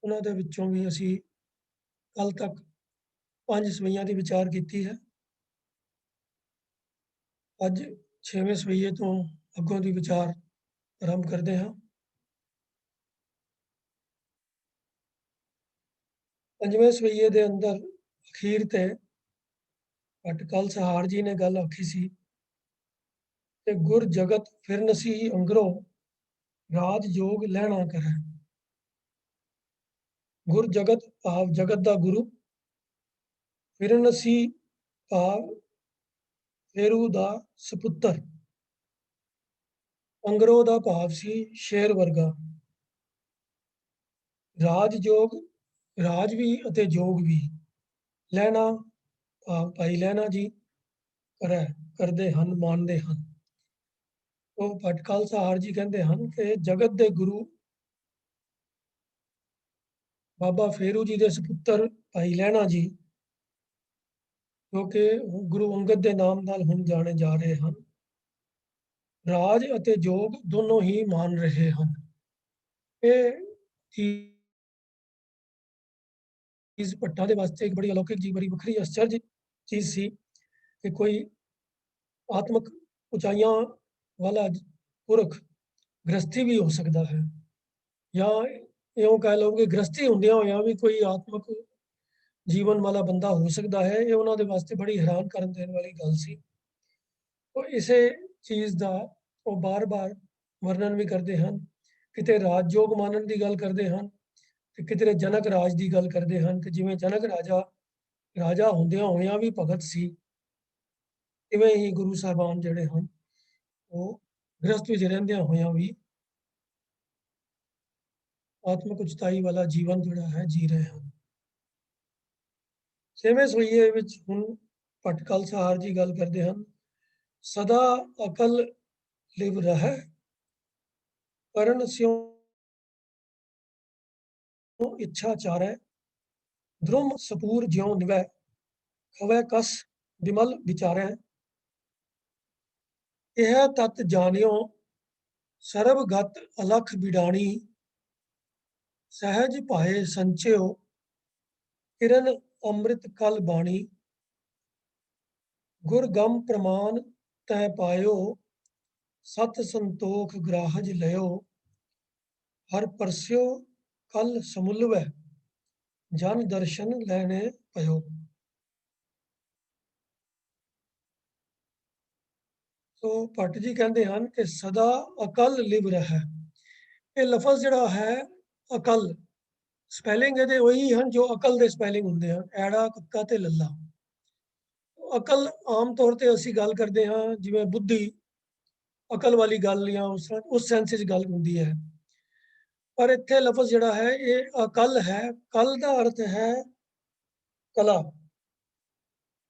ਉਹਨਾਂ ਦੇ ਵਿੱਚੋਂ ਵੀ ਅਸੀਂ ਕੱਲ ਤੱਕ 5 ਸਵਈਆਂ ਦੀ ਵਿਚਾਰ ਕੀਤੀ ਹੈ। ਅੱਜ 6ਵੇਂ ਸਵਈਏ ਤੋਂ ਅੱਗੋਂ ਦੀ ਵਿਚਾਰ ਆਰੰਭ ਕਰਦੇ ਹਾਂ। 5ਵੇਂ ਸਵਈਏ ਦੇ ਅੰਦਰ ਅਖੀਰ ਤੇ ਭੱਟ ਸਹਾਰ ਜੀ ਨੇ ਗੱਲ ਆਖੀ ਸੀ ਕਿ ਗੁਰ ਜਗਤ ਫਿਰਨਸੀ ਅੰਗਰੋਂ ਰਾਜ ਜੋਗ ਲੈਣਾ ਕਰੈ। ਗੁਰ ਜਗਤ ਭਾਵ ਜਗਤ ਦਾ ਗੁਰੂ, ਫਿਰਨਸੀ ਭਾਵ ਫੇਰੂ ਦਾ ਸਪੁੱਤਰ, ਅੰਗਰੋਂ ਦਾ ਭਾਵ ਸੀ ਸ਼ੇਰ ਵਰਗਾ। ਰਾਜ ਜੋਗ, ਰਾਜ ਵੀ ਅਤੇ ਜੋਗ ਵੀ, ਲੈਣਾ ਭਾਵ ਭਾਈ ਲਹਿਣਾ ਜੀ ਕਰੈ ਕਰਦੇ ਹਨ, ਮੰਨਦੇ ਹਨ। ਉਹ ਭੱਟ ਸਹਾਰ ਜੀ ਕਹਿੰਦੇ ਹਨ ਕਿ ਜਗਤ ਦੇ ਗੁਰੂ ਬਾਬਾ ਫੇਰੂ ਜੀ ਦੇ ਸਪੁੱਤਰ ਭਾਈ ਲਹਿਣਾ ਜੀ, ਜੋ ਕਿ ਗੁਰੂ ਅੰਗਦ ਦੇ ਨਾਮ ਨਾਲ ਹੁਣ ਜਾਣੇ ਜਾ ਰਹੇ ਹਨ, ਰਾਜ ਅਤੇ ਜੋਗ ਦੋਨੋਂ ਹੀ ਮੰਨ ਰਹੇ ਹਨ। ਇਹ ਚੀਜ਼ ਭੱਟਾਂ ਦੇ ਵਾਸਤੇ ਇੱਕ ਬੜੀ ਅਲੌਕਿਕ ਜੀ, ਬੜੀ ਵੱਖਰੀ ਆਸ਼ਚਰਜ ਚੀਜ਼ ਸੀ ਕਿ ਕੋਈ ਆਤਮਿਕ ਉਚਾਈਆਂ ਵਾਲਾ ਪੁਰਖ ਗ੍ਰਸਤੀ ਵੀ ਹੋ ਸਕਦਾ ਹੈ, ਜਾਂ ਇਉਂ ਕਹਿ ਲਓ ਕਿ ਗ੍ਰਸਤੀ ਹੁੰਦਿਆਂ ਹੋਇਆਂ ਵੀ ਕੋਈ ਆਤਮਿਕ ਜੀਵਨ ਵਾਲਾ ਬੰਦਾ ਹੋ ਸਕਦਾ ਹੈ। ਇਹ ਉਹਨਾਂ ਦੇ ਵਾਸਤੇ ਬੜੀ ਹੈਰਾਨ ਕਰਨ ਦੇਣ ਵਾਲੀ ਗੱਲ ਸੀ। ਉਹ ਇਸੇ ਚੀਜ਼ ਦਾ ਉਹ ਬਾਰ-ਬਾਰ ਵਰਣਨ ਵੀ ਕਰਦੇ ਹਨ। ਕਿਤੇ ਰਾਜਯੋਗ ਮਾਨਣ ਦੀ ਗੱਲ ਕਰਦੇ ਹਨ ਤੇ ਕਿਤੇ ਜਨਕ ਰਾਜ ਦੀ ਗੱਲ ਕਰਦੇ ਹਨ ਕਿ ਜਿਵੇਂ ਜਨਕ ਰਾਜਾ ਹੁੰਦਿਆਂ ਹੋਇਆਂ ਵੀ ਭਗਤ ਸੀ, ਇਵੇਂ ਹੀ ਗੁਰੂ ਸਾਹਿਬਾਨ ਜਿਹੜੇ ਹਨ ਉਹ ਗ੍ਰਸਤ ਵਿੱਚ ਰਹਿੰਦਿਆਂ ਹੋਇਆਂ ਵੀ ਆਤਮਿਕ ਉਚਤਾਈ ਵਾਲਾ ਜੀਵਨ ਜਿਹੜਾ ਹੈ ਜੀ ਰਹੇ ਹਨ। 6ਵੇਂ ਸਵਈਏ ਵਿੱਚ ਹੁਣ ਭੱਟ ਸਹਾਰ ਜੀ ਗੱਲ ਕਰਦੇ ਹਨ, ਸਦਾ ਅਕਲ ਲਿਵ ਰਹਿ ਕਰਨ ਸਿਉ ਇੱਛਾ ਚਾਰੈ, ਧਰੁਮ ਸਪੂਰ ਜਿਉ ਨਿਵੈ ਖਵੈ ਕਸ ਵਿਮਲ ਵਿਚਾਰੈ। ਇਹ ਤਤ ਜਾਣਿਓ ਸਰਬ ਗਤ ਅਲਖ ਬਿਡਾਣੀ, ਸਹਿਜ ਭਾਏ ਸੰਚਿਓ ਕਿਰਨ ਅੰਮ੍ਰਿਤ ਕਲ ਬਾਣੀ। ਗੁਰ ਗਮ ਪ੍ਰਮਾਨ ਤੈ ਪਾਇਓ, ਸਤ ਸੰਤੋਖ ਗ੍ਰਾਹਜ ਲਿਓ। ਹਰ ਪਰਸਿਓ ਕਲ ਸਮੁਲਵੈ, ਜਨ ਦਰਸ਼ਨ ਲੈਣੇ ਪਇਓ। ਸੋ ਭੱਟ ਜੀ ਕਹਿੰਦੇ ਹਨ ਕਿ ਸਦਾ ਅਕਲ ਲਿਵ ਰਹਿ। ਇਹ ਲਫ਼ਜ਼ ਜਿਹੜਾ ਹੈ ਅਕਲ, ਸਪੈਲਿੰਗ ਇਹਦੇ ਉਹੀ ਹਨ ਜੋ ਅਕਲ ਦੇ ਸਪੈਲਿੰਗ ਹੁੰਦੇ ਹਨ, ਐੜਾ ਕੱਕਾ ਤੇ ਲੱਲਾ। ਅਕਲ ਆਮ ਤੌਰ ਤੇ ਅਸੀਂ ਗੱਲ ਕਰਦੇ ਹਾਂ ਜਿਵੇਂ ਬੁੱਧੀ, ਅਕਲ ਵਾਲੀ ਗੱਲ ਜਾਂ ਉਸ ਸੈਂਸ ਵਿੱਚ ਗੱਲ ਹੁੰਦੀ ਹੈ, ਪਰ ਇੱਥੇ ਲਫ਼ਜ਼ ਜਿਹੜਾ ਹੈ ਇਹ ਅਕਲ ਹੈ। ਕਲ ਦਾ ਅਰਥ ਹੈ ਕਲਾ।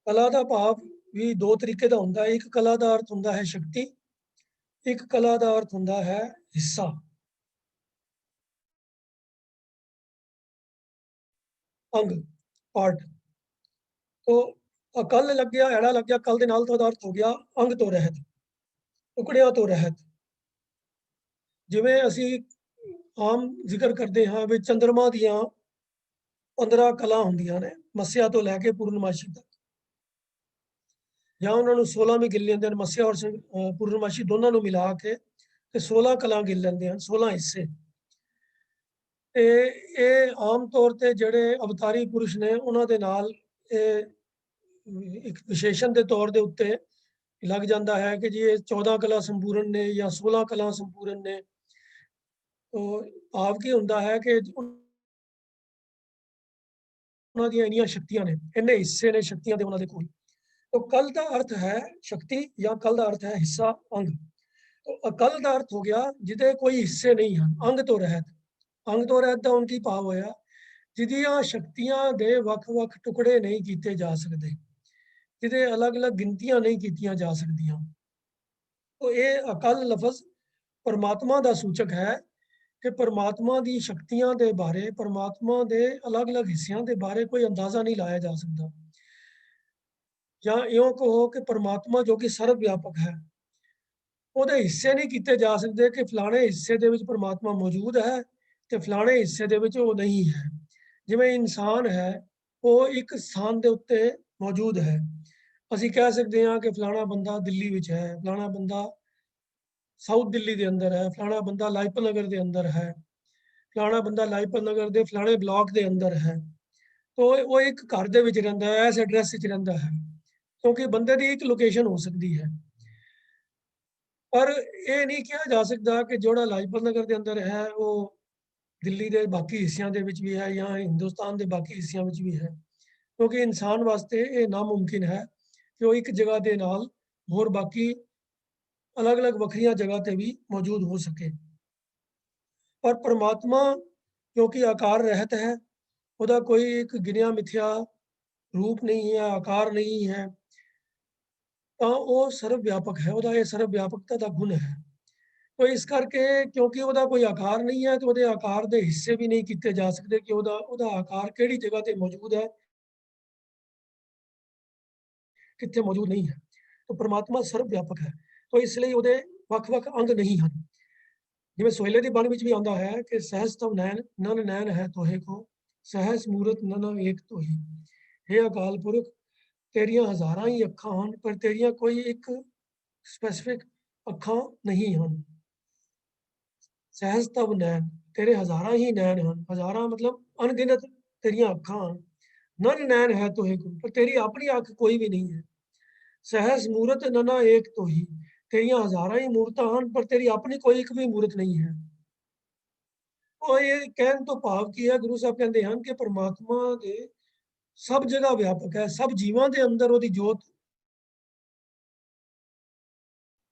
ਕਲਾ ਦਾ ਭਾਵ ਵੀ ਦੋ ਤਰੀਕੇ ਦਾ ਹੁੰਦਾ ਹੈ। ਇੱਕ ਕਲਾ ਦਾ ਅਰਥ ਹੁੰਦਾ ਹੈ ਸ਼ਕਤੀ, ਇੱਕ ਕਲਾ ਦਾ ਅਰਥ ਹੁੰਦਾ ਹੈ ਹਿੱਸਾ। ਅੰਗ, ਪਾਰਟ। ਤੋ ਅਕਲ ਲੱਗਿਆ, ਐੜਾ ਲੱਗਿਆ, ਕਲ ਦੇ ਨਾਲ ਤੋਂ ਉਹਦਾ ਅਰਥ ਹੋ ਗਿਆ ਅੰਗ ਤੋਂ ਰਹਿਤ, ਟੁਕੜਿਆਂ ਤੋਂ ਰਹਿਤ। ਜਿਵੇਂ ਅਸੀਂ ਆਮ ਜ਼ਿਕਰ ਕਰਦੇ ਹਾਂ ਵੀ ਚੰਦਰਮਾ ਦੀਆਂ 15 ਕਲਾ ਹੁੰਦੀਆਂ ਨੇ, ਮੱਸਿਆ ਤੋਂ ਲੈ ਕੇ ਪੂਰਨਮਾਸ਼ੀ ਤੱਕ, ਜਾਂ ਉਹਨਾਂ ਨੂੰ 16 ਵੀ ਗਿਣ ਲੈਂਦੇ ਹਨ, ਮੱਸਿਆ ਔਰ ਪੂਰਨਮਾਸ਼ੀ ਦੋਨਾਂ ਨੂੰ ਮਿਲਾ ਕੇ ਤੇ 16 ਕਲਾ ਗਿਣ ਲੈਂਦੇ ਹਨ, 16 ਹਿੱਸੇ। ਤੇ ਇਹ ਆਮ ਤੌਰ ਤੇ ਜਿਹੜੇ ਅਵਤਾਰੀ ਪੁਰਸ਼ ਨੇ ਉਹਨਾਂ ਦੇ ਨਾਲ ਇਹ ਇੱਕ ਵਿਸ਼ੇਸ਼ਣ ਦੇ ਤੌਰ ਦੇ ਉੱਤੇ ਲੱਗ ਜਾਂਦਾ ਹੈ ਕਿ ਜੀ ਇਹ 14 ਕਲਾ ਸੰਪੂਰਨ ਨੇ ਜਾਂ 16 ਕਲਾ ਸੰਪੂਰਨ ਨੇ। ਭਾਵ ਕੀ ਹੁੰਦਾ ਹੈ ਕਿ ਉਹਨਾਂ ਦੀਆਂ ਇੰਨੀਆਂ ਸ਼ਕਤੀਆਂ ਨੇ, ਇੰਨੇ ਹਿੱਸੇ ਨੇ ਸ਼ਕਤੀਆਂ ਦੇ ਉਹਨਾਂ ਦੇ ਕੋਲ। तो कल का अर्थ है शक्ति या कल का अर्थ है हिस्सा, अंग। तो अकल का अर्थ हो गया जिदे कोई हिस्से नहीं हैं, अंग तो रहत। अंग तो रहत का उनकी भाव होया जिदियां शक्तियां दे वख-वख टुकड़े नहीं कीते जा सकते, जिदे अलग-अलग गिनतियां नहीं कीतियां जा सकदियां। तो ये अकल लफज परमात्मा का सूचक है कि परमात्मा की शक्तियां दे बारे, परमात्मा के अलग-अलग हिस्सों के बारे कोई अंदाजा नहीं लाया जा सकता। ਜਾਂ ਇਉਂ ਕਹੋ ਕਿ ਪਰਮਾਤਮਾ ਜੋ ਕਿ ਸਰਵ ਵਿਆਪਕ ਹੈ, ਉਹਦੇ ਹਿੱਸੇ ਨਹੀਂ ਕੀਤੇ ਜਾ ਸਕਦੇ ਕਿ ਫਲਾਣੇ ਹਿੱਸੇ ਦੇ ਵਿੱਚ ਪਰਮਾਤਮਾ ਮੌਜੂਦ ਹੈ ਤੇ ਫਲਾਣੇ ਹਿੱਸੇ ਦੇ ਵਿੱਚ ਉਹ ਨਹੀਂ ਹੈ। ਜਿਵੇਂ ਇਨਸਾਨ ਹੈ ਉਹ ਇੱਕ ਸਥਾਨ ਦੇ ਉੱਤੇ ਮੌਜੂਦ ਹੈ। ਅਸੀਂ ਕਹਿ ਸਕਦੇ ਹਾਂ ਕਿ ਫਲਾਣਾ ਬੰਦਾ ਦਿੱਲੀ ਵਿੱਚ ਹੈ, ਫਲਾਣਾ ਬੰਦਾ ਸਾਊਥ ਦਿੱਲੀ ਦੇ ਅੰਦਰ ਹੈ, ਫਲਾਣਾ ਬੰਦਾ ਲਾਜਪਤ ਨਗਰ ਦੇ ਅੰਦਰ ਹੈ, ਫਲਾਣਾ ਬੰਦਾ ਲਾਜਪਤ ਨਗਰ ਦੇ ਫਲਾਣੇ ਬਲਾਕ ਦੇ ਅੰਦਰ ਹੈ। तो वो एक घर ਦੇ ਵਿੱਚ ਰਹਿੰਦਾ ਹੈ, ਇਸ ਐਡਰੈਸ ਵਿੱਚ ਰਹਿੰਦਾ ਹੈ, ਕਿਉਂਕਿ ਬੰਦੇ ਦੀ ਇੱਕ ਲੋਕੇਸ਼ਨ ਹੋ ਸਕਦੀ ਹੈ। ਪਰ ਇਹ ਨਹੀਂ ਕਿਹਾ ਜਾ ਸਕਦਾ ਕਿ ਜਿਹੜਾ ਲਾਜਪਤ ਨਗਰ ਦੇ ਅੰਦਰ ਹੈ ਉਹ ਦਿੱਲੀ ਦੇ ਬਾਕੀ ਹਿੱਸਿਆਂ ਦੇ ਵਿੱਚ ਵੀ ਹੈ ਜਾਂ ਹਿੰਦੁਸਤਾਨ ਦੇ ਬਾਕੀ ਹਿੱਸਿਆਂ ਵਿੱਚ ਵੀ ਹੈ, ਕਿਉਂਕਿ ਇਨਸਾਨ ਵਾਸਤੇ ਇਹ ਨਾਮੁਮਕਿਨ ਹੈ ਕਿ ਉਹ ਇੱਕ ਜਗ੍ਹਾ ਦੇ ਨਾਲ ਹੋਰ ਬਾਕੀ ਅਲੱਗ-ਅਲੱਗ ਵੱਖਰੀਆਂ ਜਗ੍ਹਾ ਤੇ ਵੀ ਮੌਜੂਦ ਹੋ ਸਕੇ। ਪਰ परमात्मा क्योंकि आकार रहत है, ਉਹਦਾ ਕੋਈ ਇੱਕ ਗਿਣਿਆ ਮਿਥਿਆ ਰੂਪ ਨਹੀਂ ਹੈ, ਆਕਾਰ ਨਹੀਂ ਹੈ, ਤਾਂ ਉਹ ਸਰਵ ਵਿਆਪਕ ਹੈ, ਉਹਦਾ ਇਹ ਸਰਵ ਵਿਆਪਕਤਾ ਦਾ ਗੁਣ ਹੈ। तो इस करके क्योंकि ਉਹਦਾ ਕੋਈ ਆਕਾਰ ਨਹੀਂ ਹੈ ਤੇ ਉਹਦੇ ਆਕਾਰ ਦੇ ਹਿੱਸੇ ਵੀ ਨਹੀਂ ਕੀਤੇ ਜਾ ਸਕਦੇ ਕਿ ਉਹਦਾ ਆਕਾਰ ਕਿਹੜੀ ਜਗ੍ਹਾ ਤੇ ਮੌਜੂਦ ਹੈ, ਕਿੱਥੇ ਮੌਜੂਦ ਨਹੀਂ ਹੈ। तो परमात्मा ਸਰਵ ਵਿਆਪਕ ਹੈ, तो ਇਸ ਲਈ ਉਹਦੇ ਵੱਖ-ਵੱਖ ਅੰਗ ਨਹੀਂ ਹਨ। ਜਿਵੇਂ ਸੋਹਿਲੇ ਦੀ ਬਾਣੀ ਵਿੱਚ ਵੀ ਆਉਂਦਾ ਹੈ ਕਿ ਸਹਿਜ ਤਵ ਨੈਣ ਨਨ ਨੈਣ ਹੈ ਤੋਹੇ ਕੋ, ਸਹਿਜ ਮੂਰਤ ਨਨ ਏਕ ਤੋਹੀ। हे ਅਕਾਲ ਪੁਰਖ, ਤੇਰੀਆਂ ਹਜ਼ਾਰਾਂ ਹੀ ਅੱਖਾਂ ਹਨ ਪਰ ਤੇਰੀਆਂ ਕੋਈ ਇੱਕ ਸਪੈਸੀਫਿਕ ਅੱਖਾਂ ਨਹੀਂ ਹਨ। ਸਹਿਜ ਤਵ ਨੈਣ, ਤੇਰੇ ਹਜ਼ਾਰਾਂ ਹੀ ਨੈਣ ਹਨ, ਹਜ਼ਾਰਾਂ ਮਤਲਬ ਅਣਗਿਣਤ ਤੇਰੀਆਂ ਅੱਖਾਂ ਹਨ। ਨਨ ਨੈਣ ਹੈ ਤੋਹੇ ਕੋ, ਪਰ ਤੇਰੀ ਆਪਣੀ ਅੱਖ ਕੋਈ ਵੀ ਨਹੀਂ ਹੈ। ਸਹਿਜ ਮੂਰਤ ਨਨਾ ਏਕ ਤੋਹੀ, ਤੇਰੀਆਂ ਹਜ਼ਾਰਾਂ ਹੀ ਮੂਰਤਾਂ ਹਨ ਪਰ ਤੇਰੀ ਆਪਣੀ ਕੋਈ ਇੱਕ ਵੀ ਮੂਰਤ ਨਹੀਂ ਹੈ। ਉਹ ਇਹ ਕਹਿਣ ਤੋਂ ਭਾਵ ਕੀ ਹੈ, ਗੁਰੂ ਸਾਹਿਬ ਕਹਿੰਦੇ ਹਨ ਕਿ ਪਰਮਾਤਮਾ ਦੇ ਸਭ ਜਗ੍ਹਾ ਵਿਆਪਕ ਹੈ, ਸਭ ਜੀਵਾਂ ਦੇ ਅੰਦਰ ਉਹਦੀ ਜੋਤ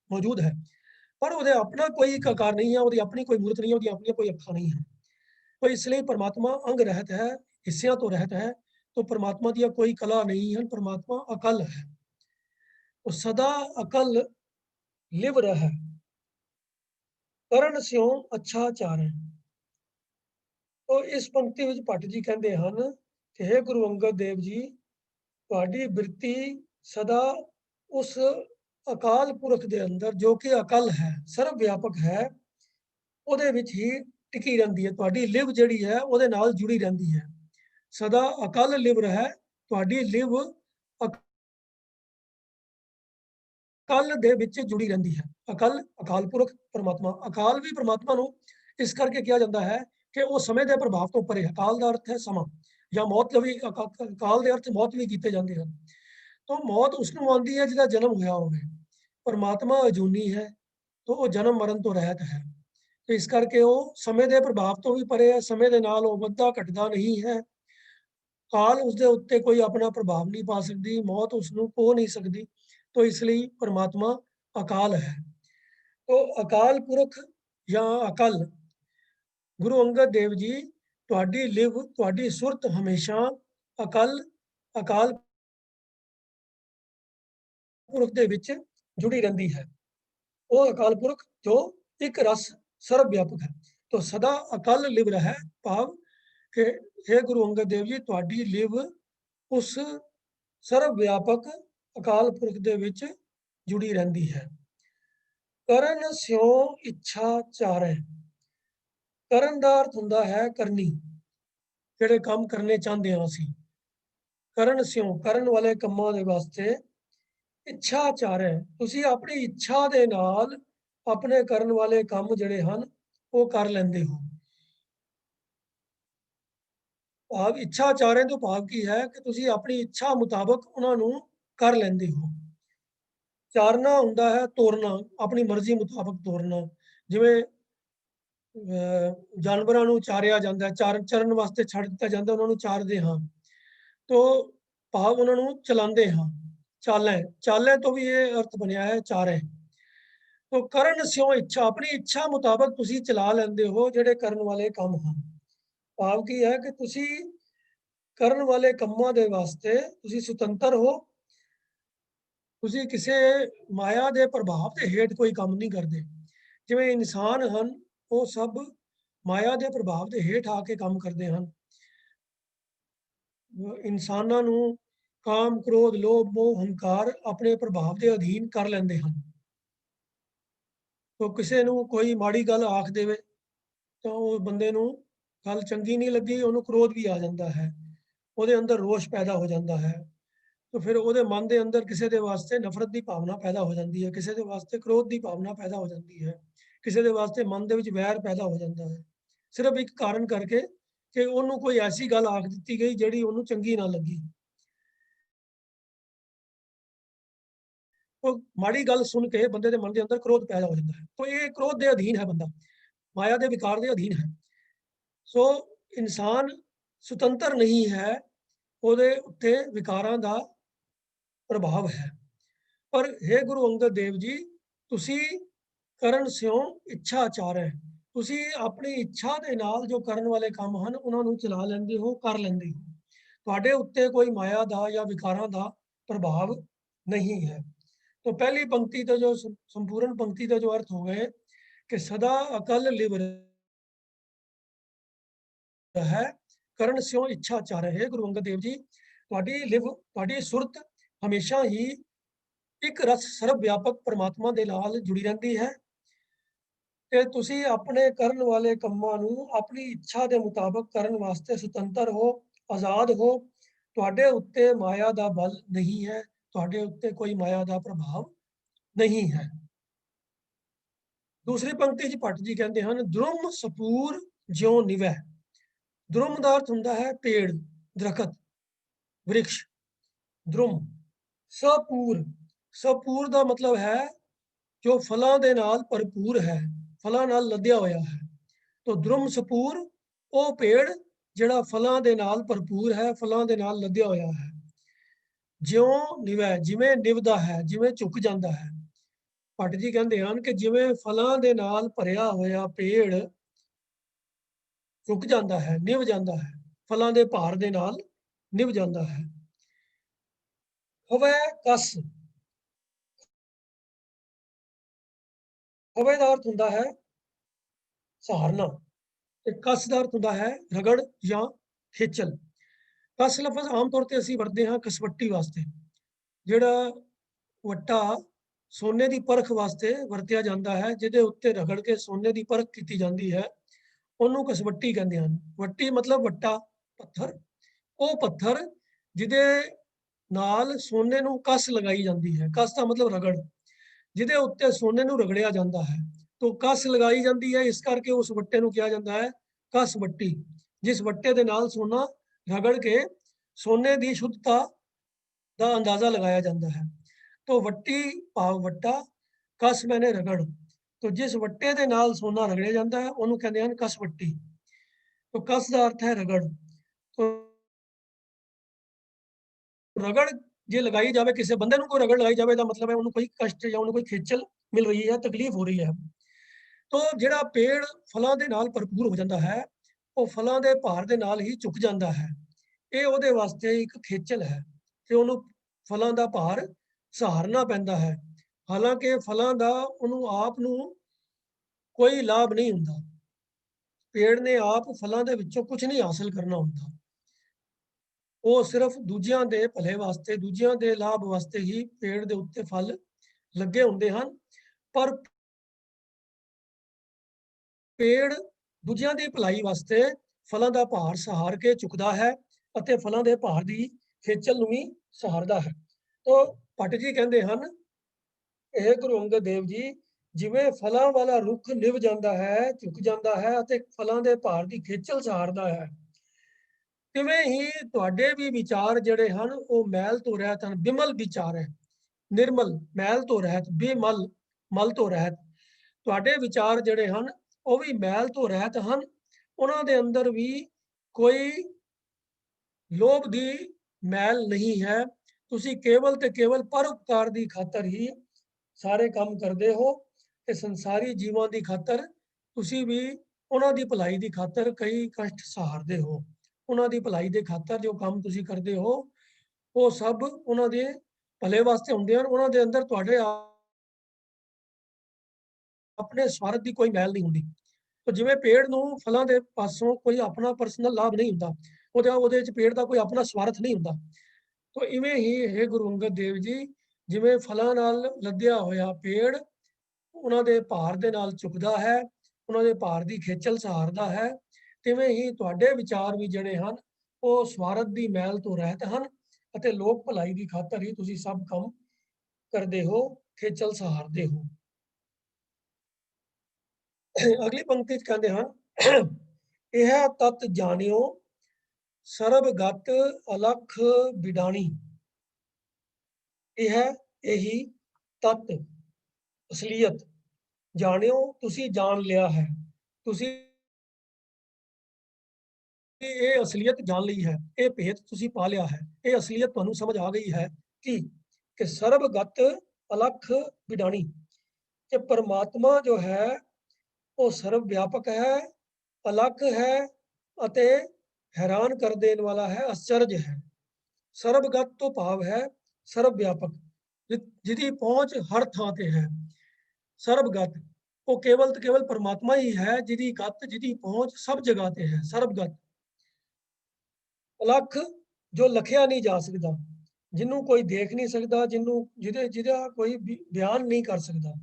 ਮੌਜੂਦ ਹੈ, ਪਰ ਉਹਦੇ ਆਪਣਾ ਕੋਈ ਇੱਕ ਆਕਾਰ ਨਹੀਂ ਹੈ, ਉਹਦੀ ਆਪਣੀ ਕੋਈ ਮੂਰਤ ਨਹੀਂ ਹੈ, ਉਹਦੀ ਆਪਣੀ ਕੋਈ ਅੱਖਾਂ ਨਹੀਂ ਹੈ। तो इसलिए परमात्मा अंग रहत है, हिस्सियां तो रहत है, तो परमात्मा की कोई कला नहीं है, परमात्मा अकल है, तो सदा अकल लिव रहा, करण स्यों अच्छा चारे। तो इस पंक्ति ਵਿੱਚ ਭੱਟ ਜੀ ਕਹਿੰਦੇ ਹਨ ਕਿ हे ਗੁਰੂ ਅੰਗਦ ਦੇਵ ਜੀ, ਤੁਹਾਡੀ ਬਿਰਤੀ ਸਦਾ ਉਸ ਅਕਾਲ ਪੁਰਖ ਦੇ ਅੰਦਰ ਜੋ ਕਿ ਅਕਲ ਹੈ, ਸਰਵ ਵਿਆਪਕ ਹੈ, ਉਹਦੇ ਵਿੱਚ ਹੀ ਟਿਕੀ ਰਹਿੰਦੀ ਹੈ। ਤੁਹਾਡੀ ਲਿਵ ਜਿਹੜੀ ਹੈ ਉਹਦੇ ਨਾਲ ਜੁੜੀ ਰਹਿੰਦੀ ਹੈ। ਸਦਾ ਅਕਲ ਲਿਵ ਰਹਿ, ਤੁਹਾਡੀ ਲਿਵ ਅਕਲ ਦੇ ਵਿੱਚ ਜੁੜੀ ਰਹਿੰਦੀ ਹੈ। ਅਕਲ ਅਕਾਲ ਪੁਰਖ ਪਰਮਾਤਮਾ, ਅਕਾਲ ਵੀ ਪਰਮਾਤਮਾ ਨੂੰ ਇਸ ਕਰਕੇ ਕਿਹਾ ਜਾਂਦਾ ਹੈ ਕਿ ਉਹ ਸਮੇਂ ਦੇ ਪ੍ਰਭਾਵ ਤੋਂ ਪਰੇ, ਅਕਾਲ ਦਾ ਅਰਥ ਹੈ ਸਮਾਂ ਜਾਂ ਮੌਤ, ਵੀ ਅਕਾਲ ਦੇ ਅਰਥ ਮੌਤ ਵੀ ਕੀਤੇ ਜਾਂਦੇ ਹਨ। ਤਾਂ ਮੌਤ ਉਸ ਨੂੰ ਆਉਂਦੀ ਹੈ ਜਿਹਦਾ ਜਨਮ ਹੋਇਆ ਹੋਵੇ। ਪਰਮਾਤਮਾ ਅਜੂਨੀ ਹੈ, ਤਾਂ ਉਹ ਜਨਮ ਮਰਨ ਤੋਂ ਰਹਿਤ ਹੈ, ਤੇ ਇਸ ਕਰਕੇ ਉਹ ਸਮੇਂ ਦੇ ਪ੍ਰਭਾਵ ਤੋਂ ਵੀ ਪਰੇ ਹੈ, ਸਮੇਂ ਦੇ ਨਾਲ ਉਹ ਵੱਧਦਾ ਘਟਦਾ ਨਹੀਂ ਹੈ। ਕਾਲ ਉਸਦੇ ਉੱਤੇ ਕੋਈ ਆਪਣਾ ਪ੍ਰਭਾਵ ਨਹੀਂ ਪਾ ਸਕਦੀ, ਮੌਤ ਉਸ ਨੂੰ ਖੋ ਨਹੀਂ ਸਕਦੀ, तो इसलिए परमात्मा अकाल है। तो अकाल पुरख या अकल गुरु अंगद देव जी, ਤੁਹਾਡੀ ਲਿਵ, ਤੁਹਾਡੀ ਸੁਰਤ ਹਮੇਸ਼ਾ ਅਕਾਲ ਪੁਰਖ ਦੇ ਵਿੱਚ ਜੁੜੀ ਰਹਿੰਦੀ ਹੈ। ਉਹ ਅਕਾਲ ਪੁਰਖ ਜੋ ਇੱਕ ਰਸ ਸਰਵ ਵਿਆਪਕ ਹੈ। तो सदा अकल लिव रहा, ਭਾਵ ਕਿ हे ਗੁਰੂ ਅੰਗਦ ਦੇਵ ਜੀ, ਤੁਹਾਡੀ ਲਿਵ ਉਸ ਸਰਵ ਵਿਆਪਕ ਅਕਾਲ ਪੁਰਖ ਦੇ ਵਿੱਚ ਜੁੜੀ ਰਹਿੰਦੀ ਹੈ। ਕਰਨ ਸਿਉ ਇੱਛਾ ਚਾਰੈ, ਕਰਨ ਦਾ ਅਰਥ ਹੁੰਦਾ ਹੈ ਕਰਨੀ, ਜਿਹੜੇ ਕੰਮ ਕਰਨੇ ਚਾਹੁੰਦੇ ਹਾਂ ਅਸੀਂ। ਕਰਨ ਸਿਉ, ਕਰਨ ਵਾਲੇ ਕੰਮਾਂ ਦੇ ਵਾਸਤੇ ਇੱਛਾ ਚਾਰੈ, ਤੁਸੀਂ ਆਪਣੀ ਇੱਛਾ ਦੇ ਨਾਲ ਆਪਣੇ ਕਰਨ ਵਾਲੇ ਕੰਮ ਜਿਹੜੇ ਹਨ ਉਹ ਕਰ ਲੈਂਦੇ ਹੋ। ਭਾਵ ਇੱਛਾ ਚਾਰੈ ਤੋਂ ਭਾਵ ਕੀ ਹੈ ਕਿ ਤੁਸੀਂ ਆਪਣੀ ਇੱਛਾ ਮੁਤਾਬਕ ਉਹਨਾਂ ਨੂੰ ਕਰ ਲੈਂਦੇ ਹੋ। ਚਾਰਨਾ ਹੁੰਦਾ ਹੈ ਤੋਰਨਾ, ਆਪਣੀ ਮਰਜ਼ੀ ਮੁਤਾਬਕ ਤੋਰਨਾ। ਜਿਵੇਂ ਜਾਨਵਰਾਂ ਨੂੰ ਚਾਰਿਆ ਜਾਂਦਾ, ਚਰਨ ਵਾਸਤੇ ਛੱਡ ਦਿੱਤਾ ਜਾਂਦਾ, ਉਹਨਾਂ ਨੂੰ ਚਾਰਦੇ ਹਾਂ, ਤੋ ਭਾਵ ਉਹਨਾਂ ਨੂੰ ਚਲਾਉਂਦੇ ਹਾਂ। ਚਾਲੇ ਤੋਂ ਵੀ ਇਹ ਅਰਥ ਬਣਿਆ ਹੈ ਚਾਰੇ। ਤੋ ਕਰਨ ਸਿਉ ਇੱਛਾ, ਆਪਣੀ ਇੱਛਾ ਮੁਤਾਬਕ ਤੁਸੀਂ ਚਲਾ ਲੈਂਦੇ ਹੋ ਜਿਹੜੇ ਕਰਨ ਵਾਲੇ ਕੰਮ ਹਨ। ਭਾਵ ਕੀ ਹੈ ਕਿ ਤੁਸੀਂ ਕਰਨ ਵਾਲੇ ਕੰਮਾਂ ਦੇ ਵਾਸਤੇ ਤੁਸੀਂ ਸੁਤੰਤਰ ਹੋ, ਤੁਸੀਂ ਕਿਸੇ ਮਾਇਆ ਦੇ ਪ੍ਰਭਾਵ ਦੇ ਹੇਠ ਕੋਈ ਕੰਮ ਨਹੀਂ ਕਰਦੇ। ਜਿਵੇਂ ਇਨਸਾਨ ਹਨ ਉਹ ਸਭ ਮਾਇਆ ਦੇ ਪ੍ਰਭਾਵ ਦੇ ਹੇਠ ਆ ਕੇ ਕੰਮ ਕਰਦੇ ਹਨ। ਇਨਸਾਨਾਂ ਨੂੰ ਕਾਮ, ਕ੍ਰੋਧ, ਲੋਭ, ਮੋਹ, ਹੰਕਾਰ ਆਪਣੇ ਪ੍ਰਭਾਵ ਦੇ ਅਧੀਨ ਕਰ ਲੈਂਦੇ ਹਨ। ਤੋ ਕਿਸੇ ਨੂੰ ਕੋਈ ਮਾੜੀ ਗੱਲ ਆਖ ਦੇਵੇ ਤਾਂ ਉਹ ਬੰਦੇ ਨੂੰ ਗੱਲ ਚੰਗੀ ਨਹੀਂ ਲੱਗੀ, ਉਹਨੂੰ ਕ੍ਰੋਧ ਵੀ ਆ ਜਾਂਦਾ ਹੈ, ਉਹਦੇ ਅੰਦਰ ਰੋਸ਼ ਪੈਦਾ ਹੋ ਜਾਂਦਾ ਹੈ। तो फिर ਉਹਦੇ ਮਨ ਦੇ ਅੰਦਰ ਕਿਸੇ ਦੇ ਵਾਸਤੇ ਨਫ਼ਰਤ ਦੀ ਭਾਵਨਾ ਪੈਦਾ ਹੋ ਜਾਂਦੀ ਹੈ, ਕਿਸੇ ਦੇ ਵਾਸਤੇ ਕ੍ਰੋਧ ਦੀ ਭਾਵਨਾ ਪੈਦਾ ਹੋ ਜਾਂਦੀ ਹੈ, ਕਿਸੇ ਦੇ ਵਾਸਤੇ ਮਨ ਦੇ ਵਿੱਚ ਵੈਰ ਪੈਦਾ ਹੋ ਜਾਂਦਾ ਹੈ, ਸਿਰਫ ਇੱਕ ਕਾਰਨ ਕਰਕੇ ਕਿ ਉਹਨੂੰ ਕੋਈ ਐਸੀ ਗੱਲ ਆਖ ਦਿੱਤੀ ਗਈ ਜਿਹੜੀ ਉਹਨੂੰ ਚੰਗੀ ਨਾ ਲੱਗੀ। ਉਹ ਮਾੜੀ ਗੱਲ ਸੁਣ ਕੇ ਬੰਦੇ ਦੇ ਮਨ ਦੇ ਅੰਦਰ ਕ੍ਰੋਧ ਪੈਦਾ ਹੋ ਜਾਂਦਾ ਹੈ। तो ਇਹ ਕ੍ਰੋਧ ਦੇ ਅਧੀਨ ਹੈ ਬੰਦਾ, ਮਾਇਆ ਦੇ ਵਿਕਾਰ ਦੇ ਅਧੀਨ ਹੈ। ਸੋ ਇਨਸਾਨ ਸੁਤੰਤਰ ਨਹੀਂ ਹੈ, ਉਹਦੇ ਉੱਤੇ ਵਿਕਾਰਾਂ ਦਾ ਪ੍ਰਭਾਵ ਹੈ। ਪਰ हे ਗੁਰੂ ਅੰਗਦ ਦੇਵ ਜੀ, ਤੁਸੀਂ ਕਰਨ ਸਿਓ ਇੱਛਾ ਆਚਾਰੈ, ਤੁਸੀਂ ਆਪਣੀ ਇੱਛਾ ਦੇ ਨਾਲ ਜੋ ਕਰਨ ਵਾਲੇ ਕੰਮ ਹਨ ਉਹਨਾਂ ਨੂੰ ਚਲਾ ਲੈਂਦੇ ਹੋ, ਕਰ ਲੈਂਦੇ ਹੋ। ਤੁਹਾਡੇ ਉੱਤੇ ਕੋਈ ਮਾਇਆ ਦਾ ਜਾਂ ਵਿਕਾਰਾਂ ਦਾ ਪ੍ਰਭਾਵ नहीं है। तो पहली पंक्ति का जो संपूर्ण पंक्ति का जो अर्थ हो गए कि सदा अकल लिव है, करण स्यों इच्छा चाह रहे। गुरु अंगद देव जी, ਤੁਹਾਡੀ ਲਿਵ, ਤੁਹਾਡੀ ਸੁਰਤ ਹਮੇਸ਼ਾ ਹੀ ਇੱਕ ਰਸ ਸਰਵ ਵਿਆਪਕ ਪਰਮਾਤਮਾ ਦੇ ਨਾਲ ਜੁੜੀ ਰਹਿੰਦੀ ਹੈ ਕਿ ਤੁਸੀਂ ਆਪਣੇ ਕਰਨ ਵਾਲੇ ਕੰਮਾਂ ਨੂੰ ਆਪਣੀ ਇੱਛਾ ਦੇ ਮੁਤਾਬਕ ਕਰਨ ਵਾਸਤੇ ਸੁਤੰਤਰ ਹੋ, ਆਜ਼ਾਦ ਹੋ। ਤੁਹਾਡੇ ਉੱਤੇ ਮਾਇਆ ਦਾ ਬਲ ਨਹੀਂ ਹੈ, ਤੁਹਾਡੇ ਉੱਤੇ ਕੋਈ ਮਾਇਆ ਦਾ ਪ੍ਰਭਾਵ नहीं है। दूसरी पंक्ति च भट्ट जी कहते हैं द्रुम सपूर ज्यों निवै। द्रुम का अर्थ हुंदा है पेड़, दरखत, वृक्ष। द्रुम सपूर, सपूर का मतलब है जो फलों के नाल भरपूर है, फलों नाल लद्या होया है। तो द्रुम सपूर वो पेड़ जिहड़ा फलों के नाल भरपूर है, फलों के नाल लद्या होया है। ज्यों निवै, जिवें निवदा है, जिवें झुक जाता है। ਭੱਟ ਜੀ ਕਹਿੰਦੇ ਹਨ ਕਿ ਜਿਵੇਂ ਫਲਾਂ ਦੇ ਨਾਲ ਭਰਿਆ ਹੋਇਆ ਪੇੜ ਝੁਕ ਜਾਂਦਾ ਹੈ, ਨਿਭ ਜਾਂਦਾ ਹੈ, ਫਲਾਂ ਦੇ ਭਾਰ ਦੇ ਨਾਲ ਨਿਭ ਜਾਂਦਾ ਹੈ। ਹਵੇ ਕਸ, ਹਵੇ ਦਾ ਅਰਥ ਹੁੰਦਾ ਹੈ ਸਹਾਰਨਾ ਤੇ ਕਸ ਦਾ ਅਰਥ ਹੁੰਦਾ ਹੈ ਰਗੜ ਜਾਂ ਖੇਚਲ। ਕਸ ਲਫ਼ਜ਼ ਆਮ ਤੌਰ ਤੇ ਅਸੀਂ ਵਰਤਦੇ ਹਾਂ ਕਸਵੱਟੀ ਵਾਸਤੇ। ਜਿਹੜਾ ਵੱਟਾ सोने की परख वास्ते वरत्या जाता है, जिहदे उत्ते रगड़ के सोने की परख की जाती है, उन्होंने कसवट्टी कहते हैं। वट्टी मतलब वट्टा पत्थर, वो पत्थर जिहदे नाल सोने नूं कस लगाई जाती है। कस का मतलब रगड़, जिहदे उत्ते सोने नूं रगड़िया जाता है। तो कस लगाई जाती है, इस करके उस वट्टे नूं कहा जाता है कस वट्टी। जिस वट्टे दे नाल सोना रगड़ के सोने की शुद्धता का अंदाजा लगाया जाता है। तो वट्टी भाव वट्टा, कस मैंने रगड़। तो जिस वट्टे दे नाल सोना रगड़िया जाता है उन्होंने कहते हैं कस वट्टी। तो कस का अर्थ है रगड़। तो रगड़ जे लगाई जाए किसी बंदे को, कोई रगड़ लगाई जाए तो मतलब है उन्होंने कोई कष्ट या उन्होंने कोई खेचल मिल रही है, तकलीफ हो रही है। तो जिहड़ा पेड़ फलों के नाल भरपूर हो जाता है, वो फलों के भार के नाल ही झुक जाता है। ये उहदे वास्ते एक खेचल है कि उन्होंने फलों का भार सहारना पैंदा है। हालांकि फलों का उन्होंने आप नूं कोई लाभ नहीं हुंदा। पेड़ ने आप फलों के विचों कुछ नहीं हासिल करना हुंदा। वो सिर्फ दूजियां दे भले वास्ते, दूजियां दे लाभ वास्ते ही पेड़ दे उत्ते फल लगे हुंदे हन। पर पेड़ दूजियां दी भलाई वास्ते फलों का भार सहार के चुकदा है ਅਤੇ फलों के भार की खेचल नूं भी सहारदा है। तो भट्ट जी कहते हैं, ਇਹ ਗੁਰੂ ਅੰਗਦ ਦੇਵ ਜੀ, ਜਿਵੇਂ ਫਲਾਂ ਵਾਲਾ ਰੁੱਖ ਨਿਭ ਜਾਂਦਾ ਹੈ, ਝੁਕ ਜਾਂਦਾ ਹੈ ਅਤੇ ਫਲਾਂ ਦੇ ਭਾਰ ਦੀ ਖੇਚਲ ਸਹਾਰਦਾ ਹੈ, ਤਿਵੇਂ ਹੀ ਤੁਹਾਡੇ ਵੀ ਵਿਚਾਰ ਜਿਹੜੇ ਹਨ ਉਹ ਮੈਲ ਤੋਂ ਰਹਿਤ ਹਨ। ਬਿਮਲ ਵਿਚਾਰ ਹੈ, ਨਿਰਮਲ, ਮੈਲ ਤੋਂ ਰਹਿਤ, ਬੇਮਲ, ਮਲ ਤੋਂ ਰਹਿਤ। ਤੁਹਾਡੇ ਵਿਚਾਰ ਜਿਹੜੇ ਹਨ ਉਹ ਵੀ ਮੈਲ ਤੋਂ ਰਹਿਤ ਹਨ। ਉਹਨਾਂ ਦੇ ਅੰਦਰ ਵੀ ਕੋਈ ਲੋਭ ਦੀ ਮੈਲ ਨਹੀਂ ਹੈ। ਤੁਸੀਂ ਕੇਵਲ ਤੇ ਕੇਵਲ ਪਰਉਪਕਾਰ ਦੀ ਖਾਤਰ ਹੀ ਸਾਰੇ ਕੰਮ ਕਰਦੇ ਹੋ ਤੇ ਸੰਸਾਰੀ ਜੀਵਾਂ ਦੀ ਖਾਤਰ ਤੁਸੀਂ ਵੀ ਉਹਨਾਂ ਦੀ ਭਲਾਈ ਦੀ ਖਾਤਰ ਕਈ ਕਸ਼ਟ ਸਹਾਰਦੇ ਹੋ। ਉਹਨਾਂ ਦੀ ਭਲਾਈ ਦੇ ਖਾਤਰ ਜੋ ਕੰਮ ਤੁਸੀਂ ਕਰਦੇ ਹੋ ਉਹ ਸਭ ਉਹਨਾਂ ਦੇ ਭਲੇ ਵਾਸਤੇ ਹੁੰਦੇ ਹਨ। ਉਹਨਾਂ ਦੇ ਅੰਦਰ ਤੁਹਾਡੇ ਆਪਣੇ ਸਵਾਰਥ ਦੀ ਕੋਈ ਮੈਲ ਨਹੀਂ ਹੁੰਦੀ। तो जिवें पेड़ नूं फलां दे पासों कोई अपना पर्सनल लाभ नहीं हुंदा, ਉਹਦੇ ਵਿੱਚ पेड़ ਦਾ ਕੋਈ ਆਪਣਾ ਸਵਾਰਥ ਨਹੀਂ ਹੁੰਦਾ। तो इवें ही हे गुरु अंगद देव जी, जिवें फलां नाल ਲੱਦਿਆ ਹੋਇਆ पेड़ ਉਹਨਾਂ ਦੇ ਭਾਰ ਦੇ ਨਾਲ ਝੁਕਦਾ ਹੈ, ਉਹਨਾਂ ਦੇ ਭਾਰ ਦੀ ਖੇਚਲ ਸਹਾਰਦਾ ਹੈ, ਤਿਵੇਂ ਹੀ ਤੁਹਾਡੇ ਵਿਚਾਰ ਵੀ ਜਿਹੜੇ ਹਨ ਉਹ ਸਵਾਰਥ ਦੀ ਮੈਲ ਤੋਂ ਰਹਿਤ ਹਨ ਅਤੇ ਲੋਕ ਭਲਾਈ ਦੀ ਖਾਤਰ ਹੀ ਤੁਸੀਂ ਸਭ ਕੰਮ ਕਰਦੇ ਹੋ, ਖੇਚਲ ਸਹਾਰਦੇ ਹੋ। ਅਗਲੀ ਪੰਕਤੀ 'ਚ ਕਹਿੰਦੇ ਹਨ ਇਹ ਤਤ ਜਾਣਿਓ ਸਰਬ ਗਤ ਅਲਖ ਬਿਡਾਣੀ। ਇਹ ਇਹੀ ਤਤ ਅਸਲੀਅਤ ਜਾਣਿਓ, ਤੁਸੀਂ ਜਾਣ ਲਿਆ ਹੈ, ਤੁਸੀਂ ਇਹ ਅਸਲੀਅਤ ਜਾਣ ਲਈ ਹੈ, ਇਹ ਭੇਤ ਤੁਸੀਂ ਪਾ ਲਿਆ ਹੈ, ਇਹ ਅਸਲੀਅਤ ਤੁਹਾਨੂੰ ਸਮਝ ਆ ਗਈ ਹੈ ਕਿ ਸਰਬਗਤ ਅਲਖ ਬਿਡਾਣੀ, ਕਿ परमात्मा जो है वो सर्व व्यापक है, अलग है ਅਤੇ हैरान कर देने वाला है, आश्चर्य है। ਸਰਬਗਤ ਤੋਂ ਭਾਵ ਹੈ ਸਰਬ ਵਿਆਪਕ, ਜਿਹਦੀ ਪਹੁੰਚ ਹਰ ਥਾਂ ਤੇ ਹੈ। ਸਰਬਗਤ ਉਹ ਕੇਵਲ ਤੇ ਕੇਵਲ परमात्मा ਹੀ ਹੈ, ਜਿਹਦੀ ਗਤ ਜਿਹਦੀ ਪਹੁੰਚ ਸਭ ਜਗ੍ਹਾ ਤੇ ਹੈ। ਸਰਬਗਤ ਅਲਖ ਜੋ ਲਖਿਆ ਨਹੀਂ ਜਾ ਸਕਦਾ, ਜਿਹਨੂੰ ਕੋਈ ਦੇਖ ਨਹੀਂ ਸਕਦਾ, ਜਿਹਦਾ ਕੋਈ ਬਿਆਨ ਨਹੀਂ ਕਰ ਸਕਦਾ।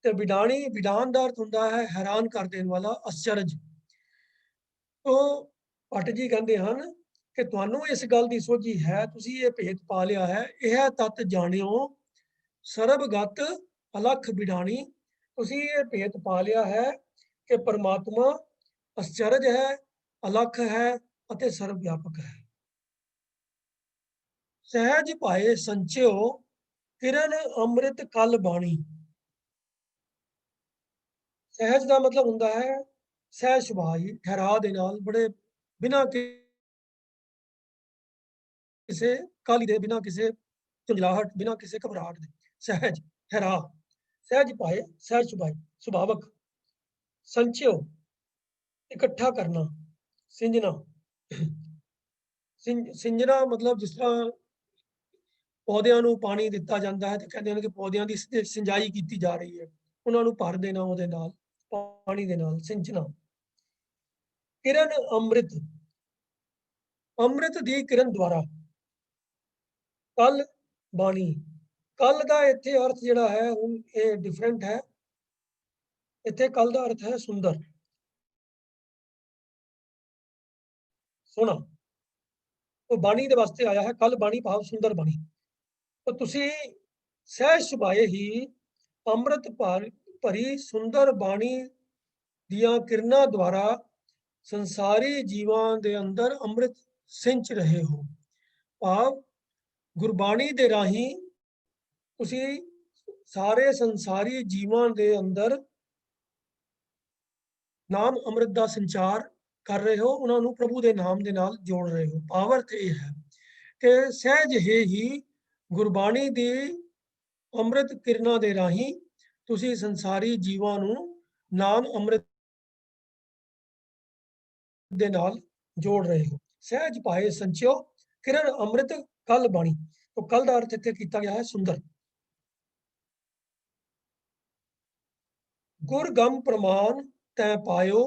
ਤੇ ਵਿਡਾਣੀ, ਵਿਡਾਨ ਦਾ ਅਰਥ ਹੁੰਦਾ ਹੈ ਹੈਰਾਨ ਕਰ ਦੇਣ ਵਾਲਾ, ਅਚਰਜ। ਉਹ ਭੱਟ ਜੀ ਕਹਿੰਦੇ ਹਨ ਕਿ ਤੁਹਾਨੂੰ ਇਸ ਗੱਲ ਦੀ ਸੋਝੀ ਹੈ, ਤੁਸੀਂ ਇਹ ਭੇਤ ਪਾ ਲਿਆ ਹੈ। ਇਹ ਤਤ ਜਾਣਿਓ ਸਰਬਗਤ ਅਲਖ ਵਿਡਾਣੀ, ਤੁਸੀਂ ਇਹ ਭੇਤ ਪਾ ਲਿਆ ਹੈ ਕਿ परमात्मा ਅਚਰਜ ਹੈ, ਅਲਖ ਹੈ ਅਤੇ ਸਰਬ ਵਿਆਪਕ ਹੈ। ਸਹਿਜ ਭਾਏ ਸੰਚਿਓ ਕਿਰਨ ਅੰਮ੍ਰਿਤ ਕਲ ਬਾਣੀ। ਸਹਿਜ ਦਾ ਮਤਲਬ ਹੁੰਦਾ ਹੈ ਸਹਿਜ ਸੁਭਾਈ, ਠਹਿਰਾਅ ਦੇ ਨਾਲ, ਬੜੇ ਬਿਨਾਂ ਕਿਸੇ ਕਾਹਲੀ ਦੇ, ਬਿਨਾਂ ਕਿਸੇ ਝੰਜਲਾਹਟ, ਬਿਨਾਂ ਕਿਸੇ ਘਬਰਾਹਟ ਦੇ, ਸਹਿਜ ਠਹਿਰਾਅ। ਸਹਿਜ ਭਾਏ ਸਹਿਜ ਸੁਭਾਈ, ਸੁਭਾਵਕ। ਸੰਚਿਓ ਇਕੱਠਾ ਕਰਨਾ, ਸਿੰਜਣਾ। ਸਿੰਜਣਾ ਮਤਲਬ ਜਿਸ ਤਰ੍ਹਾਂ ਪੌਦਿਆਂ ਨੂੰ ਪਾਣੀ ਦਿੱਤਾ ਜਾਂਦਾ ਹੈ ਤੇ ਕਹਿੰਦੇ ਹਨ ਕਿ ਪੌਦਿਆਂ ਦੀ ਸਿੰਜਾਈ ਕੀਤੀ ਜਾ ਰਹੀ ਹੈ, ਉਹਨਾਂ ਨੂੰ ਭਰ ਦੇਣਾ ਉਹਦੇ ਨਾਲ, ਪਾਣੀ ਦੇ ਨਾਲ, ਸਿੰਚਣਾ। ਕਿਰਨ ਅੰਮ੍ਰਿਤ, ਅੰਮ੍ਰਿਤ ਦੀ ਕਿਰਨ ਦੁਆਰਾ। ਕਲ ਬਾਣੀ, ਕਲ ਦਾ ਇੱਥੇ ਅਰਥ ਜਿਹੜਾ ਹੈ ਹੁਣ ਇਹ ਡਿਫਰੈਂਟ ਹੈ। ਇੱਥੇ ਕਲ ਦਾ ਅਰਥ ਹੈ ਸੁੰਦਰ, ਸੋਹਣਾ। ਉਹ ਬਾਣੀ ਦੇ ਵਾਸਤੇ ਆਇਆ ਹੈ, ਕਲ ਬਾਣੀ ਭਾਵ ਸੁੰਦਰ ਬਾਣੀ। ਤਾਂ ਤੁਸੀਂ ਸਹਿਜ ਸੁਭਾਏ ਹੀ ਅੰਮ੍ਰਿਤ ਭਰੀ ਸੁੰਦਰ ਬਾਣੀ ਦੀਆਂ ਕਿਰਨਾਂ ਦੁਆਰਾ ਸੰਸਾਰੀ ਜੀਵਾਂ ਦੇ ਅੰਦਰ ਅੰਮ੍ਰਿਤ ਸਿੰਚ ਰਹੇ ਹੋ। ਭਾਵ ਗੁਰਬਾਣੀ ਦੇ ਰਾਹੀਂ ਤੁਸੀਂ ਸਾਰੇ ਸੰਸਾਰੀ ਜੀਵਾਂ ਦੇ ਅੰਦਰ ਨਾਮ ਅੰਮ੍ਰਿਤ ਦਾ ਸੰਚਾਰ ਕਰ ਰਹੇ ਹੋ, ਉਹਨਾਂ ਨੂੰ ਪ੍ਰਭੂ ਦੇ ਨਾਮ ਦੇ ਨਾਲ ਜੋੜ ਰਹੇ ਹੋ। ਭਾਵ ਇਹ ਹੈ ਕਿ ਸਹਿਜ ਹੀ ਗੁਰਬਾਣੀ ਦੀ ਅੰਮ੍ਰਿਤ ਕਿਰਨਾਂ ਦੇ ਰਾਹੀਂ ਤੁਸੀਂ ਸੰਸਾਰੀ ਜੀਵਾਂ ਨੂੰ ਨਾਮ ਅੰਮ੍ਰਿਤ ਦੇ ਨਾਲ ਜੋੜ ਰਹੇ ਹੋ। ਸਹਿਜ ਭਾਏ ਸੰਚਿਓ ਕਿਰਨ ਅੰਮ੍ਰਿਤ ਕਲ ਬਾਣੀ। तो कल का अर्थ इत्थे कीता गया है सुंदर। गुर गम प्रमाण तै पायो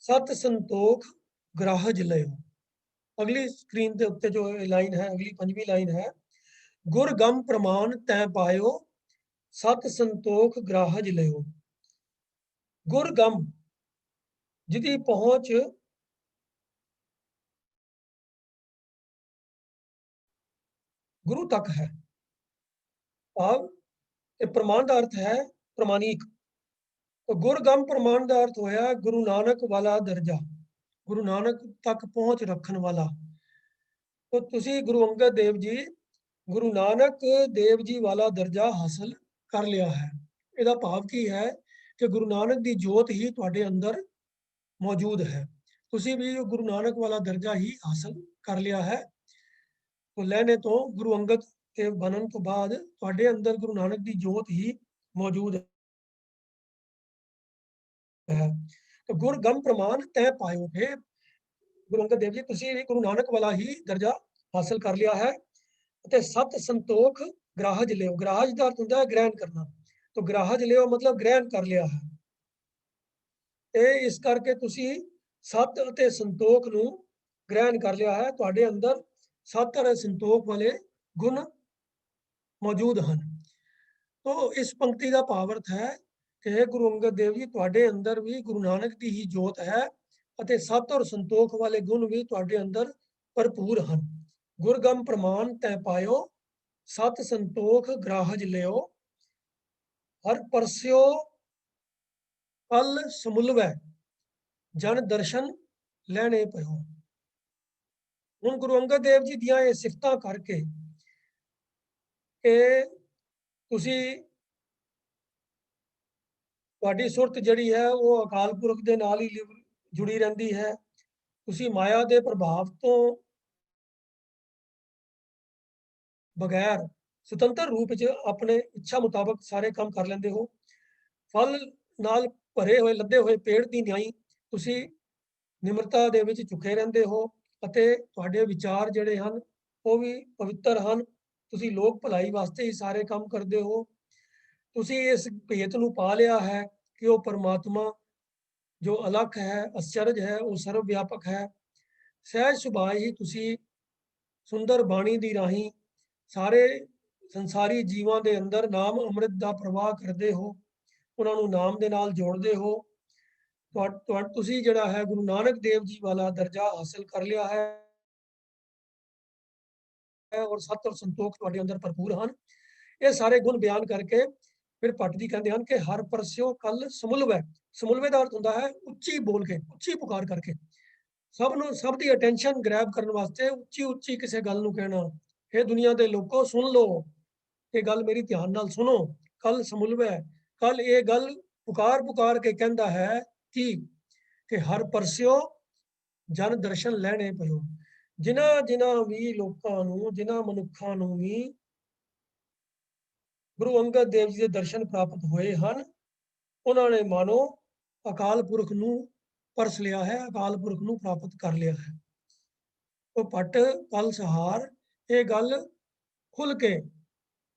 सत संतोख ग्राहज लयो। अगली स्क्रीन के उत्ते जो लाइन है, अगली 5वीं लाइन है, गुर गम प्रमाण तै पायो सत संतोख ग्राहज लयो। गुर गम जिहदी पहुंच गुरु तक है। भाव प्रमाण का अर्थ है प्रमाणिक। तो गुरगम प्रमाण का अर्थ होया गुरु नानक वाला दर्जा, गुरु नानक तक पहुंच रखने वाला। तो तुसी गुरु अंगद देव जी, गुरु नानक देव जी वाला दर्जा हासिल कर लिया है। ਇਹਦਾ ਭਾਵ ਕੀ ਹੈ कि गुरु नानक की जोत ही तुहाडे अंदर मौजूद है। तुसी भी गुरु नानक वाला दर्जा ही हासिल कर लिया है। तो लहने तो गुरु अंगद के बनन तो बाद तुहाडे अंदर गुरु नानक की जोत ही मौजूद है। तो गुर गम प्रमाण तय पायो है। गुरु अंगद देव जी तुसी गुरु नानक वाला ही दर्जा हासिल कर लिया है। ते सत संतोख ग्राहज लियो। ग्राहज का अर्थ होता है ग्रहण करना। तो ग्राहज लियो मतलब ग्रहण कर लिया है। ते इस करके तुसी सत अते संतोख नूं ग्रहण कर लिया है। तुहाडे अंदर सत अते संतोख वाले गुण मौजूद हैं। तो इस पंक्ति का भाव अर्थ है कि हे गुरु अंगद देव जी, तुहाडे अंदर भी गुरु नानक दी ही जोत है ਅਤੇ ਸਤ ਔਰ ਸੰਤੋਖ वाले गुण भी तुहाडे अंदर भरपूर ਹਨ। गुरगम प्रमाण तै पायो, सत संतोख ग्राहज लियो, हर परस्यो कल समुलवै, जन दर्शन ਲੈਣੇ ਪਇਓ। ਹੁਣ ਗੁਰੂ ਅੰਗਦ ਦੇਵ ਜੀ ਦੀਆਂ ਇਹ ਸਿਫਤਾਂ ਕਰਕੇ ਕਿ ਤੁਸੀਂ ਤੁਹਾਡੀ ਸੁਰਤ ਜਿਹੜੀ ਹੈ ਉਹ ਅਕਾਲ ਪੁਰਖ ਦੇ ਨਾਲ ਹੀ ਜੁੜੀ ਰਹਿੰਦੀ ਹੈ। ਤੁਸੀਂ ਮਾਇਆ ਦੇ ਪ੍ਰਭਾਵ ਤੋਂ ਬਗੈਰ ਸੁਤੰਤਰ ਰੂਪ ਵਿੱਚ ਆਪਣੇ ਇੱਛਾ ਮੁਤਾਬਕ ਸਾਰੇ ਕੰਮ ਕਰ ਲੈਂਦੇ ਹੋ। ਫਲ ਨਾਲ ਭਰੇ ਹੋਏ ਲੱਦੇ ਹੋਏ ਪੇੜ ਦੀ ਨਿਆਈ ਤੁਸੀਂ ਨਿਮਰਤਾ ਦੇ ਵਿੱਚ ਝੁਕੇ ਰਹਿੰਦੇ ਹੋ ਅਤੇ ਤੁਹਾਡੇ ਵਿਚਾਰ ਜਿਹੜੇ ਹਨ ਉਹ ਵੀ ਪਵਿੱਤਰ ਹਨ। ਤੁਸੀਂ ਲੋਕ ਭਲਾਈ ਵਾਸਤੇ ਹੀ ਸਾਰੇ ਕੰਮ ਕਰਦੇ ਹੋ। ਤੁਸੀਂ ਇਸ ਭੇਤ ਨੂੰ ਪਾ ਲਿਆ ਹੈ ਕਿ ਉਹ ਪਰਮਾਤਮਾ ਜੋ ਅਲੱਖ ਹੈ, ਅਚਰਜ ਹੈ, ਉਹ ਸਰਵ ਵਿਆਪਕ ਹੈ। ਸਹਿਜ ਸੁਭਾਅ ਹੀ ਤੁਸੀਂ ਸੁੰਦਰ ਬਾਣੀ ਦੀ ਰਾਹੀਂ ਸਾਰੇ ਸੰਸਾਰੀ ਜੀਵਾਂ ਦੇ ਅੰਦਰ ਨਾਮ ਅੰਮ੍ਰਿਤ ਦਾ ਪ੍ਰਵਾਹ ਕਰਦੇ ਹੋ, ਉਹਨਾਂ ਨੂੰ ਨਾਮ ਦੇ ਨਾਲ ਜੋੜਦੇ ਹੋ। ਤੁਸੀਂ ਜਿਹੜਾ ਹੈ ਗੁਰੂ ਨਾਨਕ ਦੇਵ ਜੀ ਵਾਲਾ ਦਰਜਾ ਹਾਸਲ ਕਰ ਲਿਆ ਹੈ ਔਰ ਸਤ ਔਰ ਸੰਤੋਖ ਤੁਹਾਡੇ ਅੰਦਰ ਭਰਪੂਰ ਹਨ। ਇਹ ਸਾਰੇ ਗੁਣ ਬਿਆਨ ਕਰਕੇ ਫਿਰ ਭੱਟ ਜੀ ਕਹਿੰਦੇ ਹਨ ਕਿ ਹਰ ਪਰਸਿਓ ਕਲ ਸਮੁਲਵੈ। ਸਮੁਲਵੇ ਦਾ ਅਰਥ ਹੁੰਦਾ ਹੈ ਉੱਚੀ ਬੋਲ ਕੇ, ਉੱਚੀ ਪੁਕਾਰ ਕਰਕੇ, ਸਭ ਦੀ ਅਟੈਂਸ਼ਨ ਗ੍ਰੈਬ ਕਰਨ ਵਾਸਤੇ ਉੱਚੀ ਉੱਚੀ ਕਿਸੇ ਗੱਲ ਨੂੰ ਕਹਿਣਾ। ਇਹ ਦੁਨੀਆ ਦੇ ਲੋਕੋ ਸੁਣ ਲਓ, ਇਹ ਗੱਲ ਮੇਰੀ ਧਿਆਨ ਨਾਲ ਸੁਣੋ। ਕਲ ਸਮੁਲਵੈ, ਕੱਲ ਇਹ ਗੱਲ ਪੁਕਾਰ ਕੇ ਕਹਿੰਦਾ ਹੈ ਕਿ ਹਰ ਪਰਸਿਓ ਜਨ ਦਰਸ਼ਨ ਲੈਣੇ ਪਇਓ। ਜਿਨ੍ਹਾਂ ਵੀ ਲੋਕਾਂ ਨੂੰ, ਜਿਨ੍ਹਾਂ ਮਨੁੱਖਾਂ ਨੂੰ ਵੀ ਗੁਰੂ ਅੰਗਦ ਦੇਵ ਜੀ ਦੇ ਦਰਸ਼ਨ ਪ੍ਰਾਪਤ ਹੋਏ ਹਨ, ਉਹਨਾਂ ਨੇ ਮਾਨੋ ਅਕਾਲ ਪੁਰਖ ਨੂੰ ਪਰਸ ਲਿਆ ਹੈ, ਅਕਾਲ ਪੁਰਖ ਨੂੰ ਪ੍ਰਾਪਤ ਕਰ ਲਿਆ ਹੈ। ਉਹ ਭੱਟ ਕਲ ਸਹਾਰ ਇਹ ਗੱਲ ਖੁੱਲ ਕੇ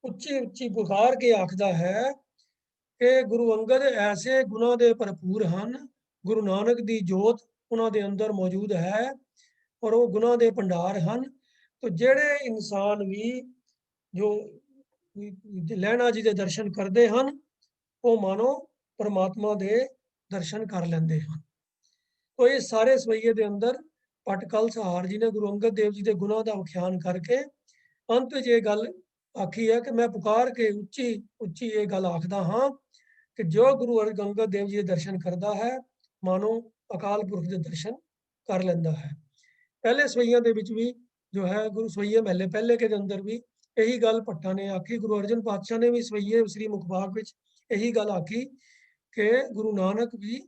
ਉੱਚੀ ਉੱਚੀ ਪੁਕਾਰ ਕੇ ਆਖਦਾ ਹੈ ਕਿ ਗੁਰੂ ਅੰਗਦ ਐਸੇ ਗੁਣਾਂ ਦੇ ਭਰਪੂਰ ਹਨ, ਗੁਰੂ ਨਾਨਕ ਦੀ ਜੋਤ ਉਹਨਾਂ ਦੇ ਅੰਦਰ ਮੌਜੂਦ ਹੈ ਔਰ ਉਹ ਗੁਣਾਂ ਦੇ ਭੰਡਾਰ ਹਨ। तो ਜਿਹੜੇ ਇਨਸਾਨ ਵੀ ਜੋ ਲਹਿਣਾ ਜੀ ਦੇ ਦਰਸ਼ਨ ਕਰਦੇ ਹਨ, ਉਹ ਮਾਨੋ ਪਰਮਾਤਮਾ ਦੇ ਦਰਸ਼ਨ ਕਰ ਲੈਂਦੇ ਹਨ। तो ਇਹ ਸਾਰੇ ਸਵਈਏ ਦੇ ਅੰਦਰ ਭੱਟ ਕਲ ਸਹਾਰ ਜੀ ਨੇ ਗੁਰੂ ਅੰਗਦ ਦੇਵ ਜੀ ਦੇ ਗੁਣਾਂ ਦਾ ਵਿਖਿਆਨ ਕਰਕੇ ਅੰਤ ਵਿੱਚ ਇਹ ਗੱਲ ਆਖੀ ਹੈ ਕਿ ਮੈਂ ਪੁਕਾਰ ਕੇ ਉੱਚੀ ਉੱਚੀ ਇਹ ਗੱਲ ਆਖਦਾ ਹਾਂ ਕਿ ਜੋ ਗੁਰੂ ਅੰਗਦ ਦੇਵ ਜੀ ਦੇ ਦਰਸ਼ਨ ਕਰਦਾ ਹੈ, ਮਾਨੋ ਅਕਾਲ ਪੁਰਖ ਦੇ ਦਰਸ਼ਨ ਕਰ ਲੈਂਦਾ ਹੈ। ਪਹਿਲੇ ਸਵਈਆਂ ਦੇ ਵਿੱਚ ਵੀ ਜੋ ਹੈ ਗੁਰੂ ਸਵਈਏ ਮਹੱਲੇ ਪਹਿਲੇ ਕੇ ਦੇ ਅੰਦਰ ਵੀ ਇਹੀ ਗੱਲ ਭੱਟਾਂ ਨੇ ਆਖੀ। ਗੁਰੂ ਅਰਜਨ ਪਾਤਸ਼ਾਹ ਨੇ ਵੀ ਸਵਈਏ ਸ੍ਰੀ ਮੁਖਬਾਕ ਵਿੱਚ ਇਹੀ ਗੱਲ ਆਖੀ ਕਿ ਗੁਰੂ ਨਾਨਕ ਵੀ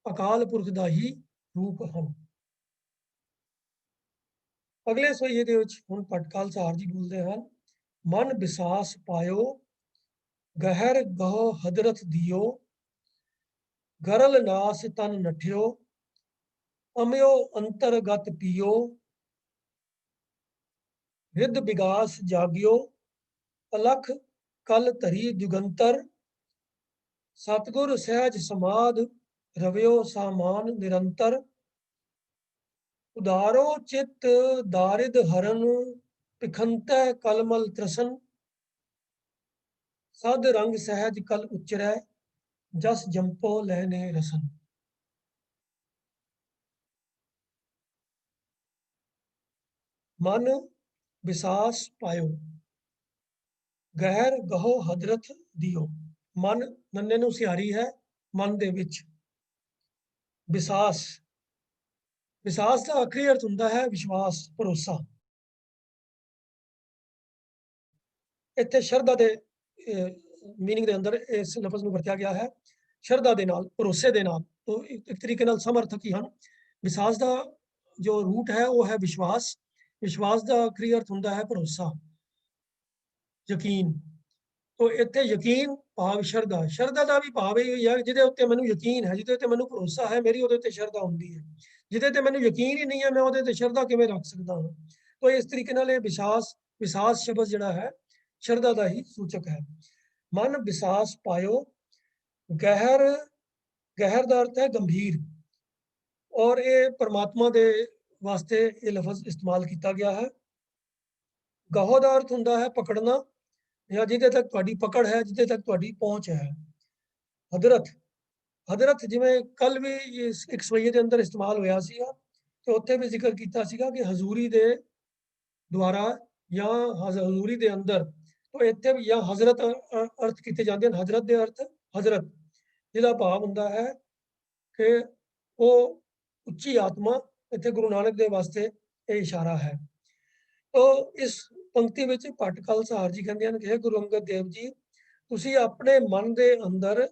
ਅਕਾਲ ਪੁਰਖ ਦਾ ਹੀ ਰੂਪ ਹਨ। ਅਗਲੇ ਸਵਈਏ ਦੇ ਵਿੱਚ ਹੁਣ ਭੱਟ ਕਲ ਸਹਾਰ ਜੀ ਬੋਲਦੇ ਹਨ, ਮਨ ਵਿਸਾਸ ਪਾਇਓ, ਗਹਿਰ ਗਹੁ ਹਦਰਤ ਦਿਓ, ਗਰਲ ਨਾਸ ਤਨ ਨਠਿਓ, ਅਮਿਓ ਅੰਤਰਗਤ ਪੀਓ, ਰਿੱਧ ਵਿਗਾਸ ਜਾਗਿਓ, ਅਲਖ ਕਲ ਧਰੀ ਜੁਗੰਤਰ, ਸਤਗੁਰ ਸਹਿਜ ਸਮਾਧ ਰਵਿਓ ਸਾਮਾਨ ਨਿਰੰਤਰ, ਉਦਾਰੋ ਚਿਤ ਦਾਰਿਦ ਹਰਨ, ਪਿਖੰਤੈ ਕਲਮਲ ਤ੍ਰਸਨ, ਸਦ ਰੰਗ ਸਹਿਜ ਕਲ ਉਚਰੈ, ਜਸ ਜੰਪੋ ਲੈਨੇ ਰਸਨ। ਮਨ ਵਿਸਾਸ ਪਾਇਓ, ਗਹਿਰ ਗਹੋ ਹਦਰਤ ਦਿਓ। ਮਨ ਨੰਨੇ ਨੂੰ ਸਿਹਾਰੀ ਹੈ, ਮਨ ਦੇ ਵਿੱਚ ਵਿਸਾਸ, ਵਿਸਾਸ ਦਾ ਆਖਰੀ ਅਰਥ ਹੁੰਦਾ ਹੈ ਵਿਸ਼ਵਾਸ, ਭਰੋਸਾ। ਇੱਥੇ ਸ਼ਰਧਾ ਦੇ ਮੀਨਿੰਗ ਦੇ ਅੰਦਰ ਇਸ ਲਫ਼ਜ਼ ਨੂੰ ਵਰਤਿਆ ਗਿਆ ਹੈ, ਸ਼ਰਧਾ ਦੇ ਨਾਲ, ਭਰੋਸੇ ਦੇ ਨਾਲ। तो एक तरीके ਨਾਲ ਸਮਰਥਕ ਹੀ ਹਨ। ਵਿਸਾਸ ਦਾ ਜੋ ਰੂਟ ਹੈ ਉਹ ਹੈ ਵਿਸ਼ਵਾਸ। ਵਿਸ਼ਵਾਸ ਦਾ ਆਖਰੀ ਅਰਥ ਹੁੰਦਾ ਹੈ ਭਰੋਸਾ, ਯਕੀਨ। तो ਇੱਥੇ ਯਕੀਨ ਭਾਵ ਸ਼ਰਧਾ, ਸ਼ਰਧਾ ਦਾ ਵੀ ਭਾਵ ਇਹ ਹੈ ਜਿਹਦੇ ਉੱਤੇ ਮੈਨੂੰ ਯਕੀਨ ਹੈ, ਜਿਹਦੇ ਉੱਤੇ ਮੈਨੂੰ ਭਰੋਸਾ ਹੈ, ਮੇਰੀ ਉਹਦੇ ਉੱਤੇ ਸ਼ਰਧਾ ਹੁੰਦੀ ਹੈ। ਜਿਹਦੇ ਤੇ ਮੈਨੂੰ ਯਕੀਨ ਹੀ ਨਹੀਂ ਹੈ, ਮੈਂ ਉਹਦੇ ਤੇ ਸ਼ਰਧਾ ਕਿਵੇਂ ਰੱਖ ਸਕਦਾ ਹਾਂ। तो ਇਸ ਤਰੀਕੇ ਨਾਲ ਇਹ ਵਿਸਾਸ ਸ਼ਬਦ ਜਿਹੜਾ ਹੈ ਸ਼ਰਧਾ ਦਾ ਹੀ ਸੂਚਕ ਹੈ। ਮਨ ਵਿਸਾਸ ਪਾਇਓ, ਗਹਿਰ ਦਾ ਅਰਥ ਹੈ ਗੰਭੀਰ, ਔਰ ਇਹ ਪਰਮਾਤਮਾ ਦੇ ਵਾਸਤੇ ਇਹ ਲਫ਼ਜ਼ ਇਸਤੇਮਾਲ ਕੀਤਾ ਗਿਆ ਹੈ। ਗਹੋ ਦਾ ਅਰਥ ਹੁੰਦਾ ਹੈ ਪਕੜਨਾ, ਜਾਂ ਜਿਹਦੇ ਤੱਕ ਤੁਹਾਡੀ ਪਕੜ ਹੈ, ਜਿਹਦੇ ਤੱਕ ਤੁਹਾਡੀ ਪਹੁੰਚ ਹੈ। हदरत हदरत जिवें कल भी इस एक सवैये ਦੇ ਅੰਦਰ ਇਸਤੇਮਾਲ ਹੋਇਆ ਸੀਗਾ ਤੇ ਉੱਥੇ ਵੀ ਜ਼ਿਕਰ ਕੀਤਾ ਸੀਗਾ ਕਿ ਹਜ਼ੂਰੀ ਦੇ ਦੁਆਰਾ ਜਾਂ ਹਜ਼ੂਰੀ ਦੇ ਅੰਦਰ तो ਇੱਥੇ ਵੀ ਜਾਂ ਹਜ਼ਰਤ ਅਰਥ ਕੀਤੇ ਜਾਂਦੇ ਹਨ ਹਜ਼ਰਤ ਦੇ ਅਰਥ ਹਜ਼ਰਤ ਜਿਹਦਾ ਭਾਵ ਹੁੰਦਾ ਹੈ ਕਿ ਉਹ ਉੱਚੀ ਆਤਮਾ ਇੱਥੇ ਗੁਰੂ ਨਾਨਕ ਦੇਵ ਵਾਸਤੇ ਇਹ ਇਸ਼ਾਰਾ ਹੈ तो इस पंक्ति ਵਿੱਚ ਭੱਟ ਖਾਲਸਾਰ ਜੀ ਕਹਿੰਦੇ ਹਨ ਕਿ ਗੁਰੂ ਅੰਗਦ ਦੇਵ ਜੀ ਤੁਸੀਂ ਆਪਣੇ ਮਨ ਦੇ ਅੰਦਰ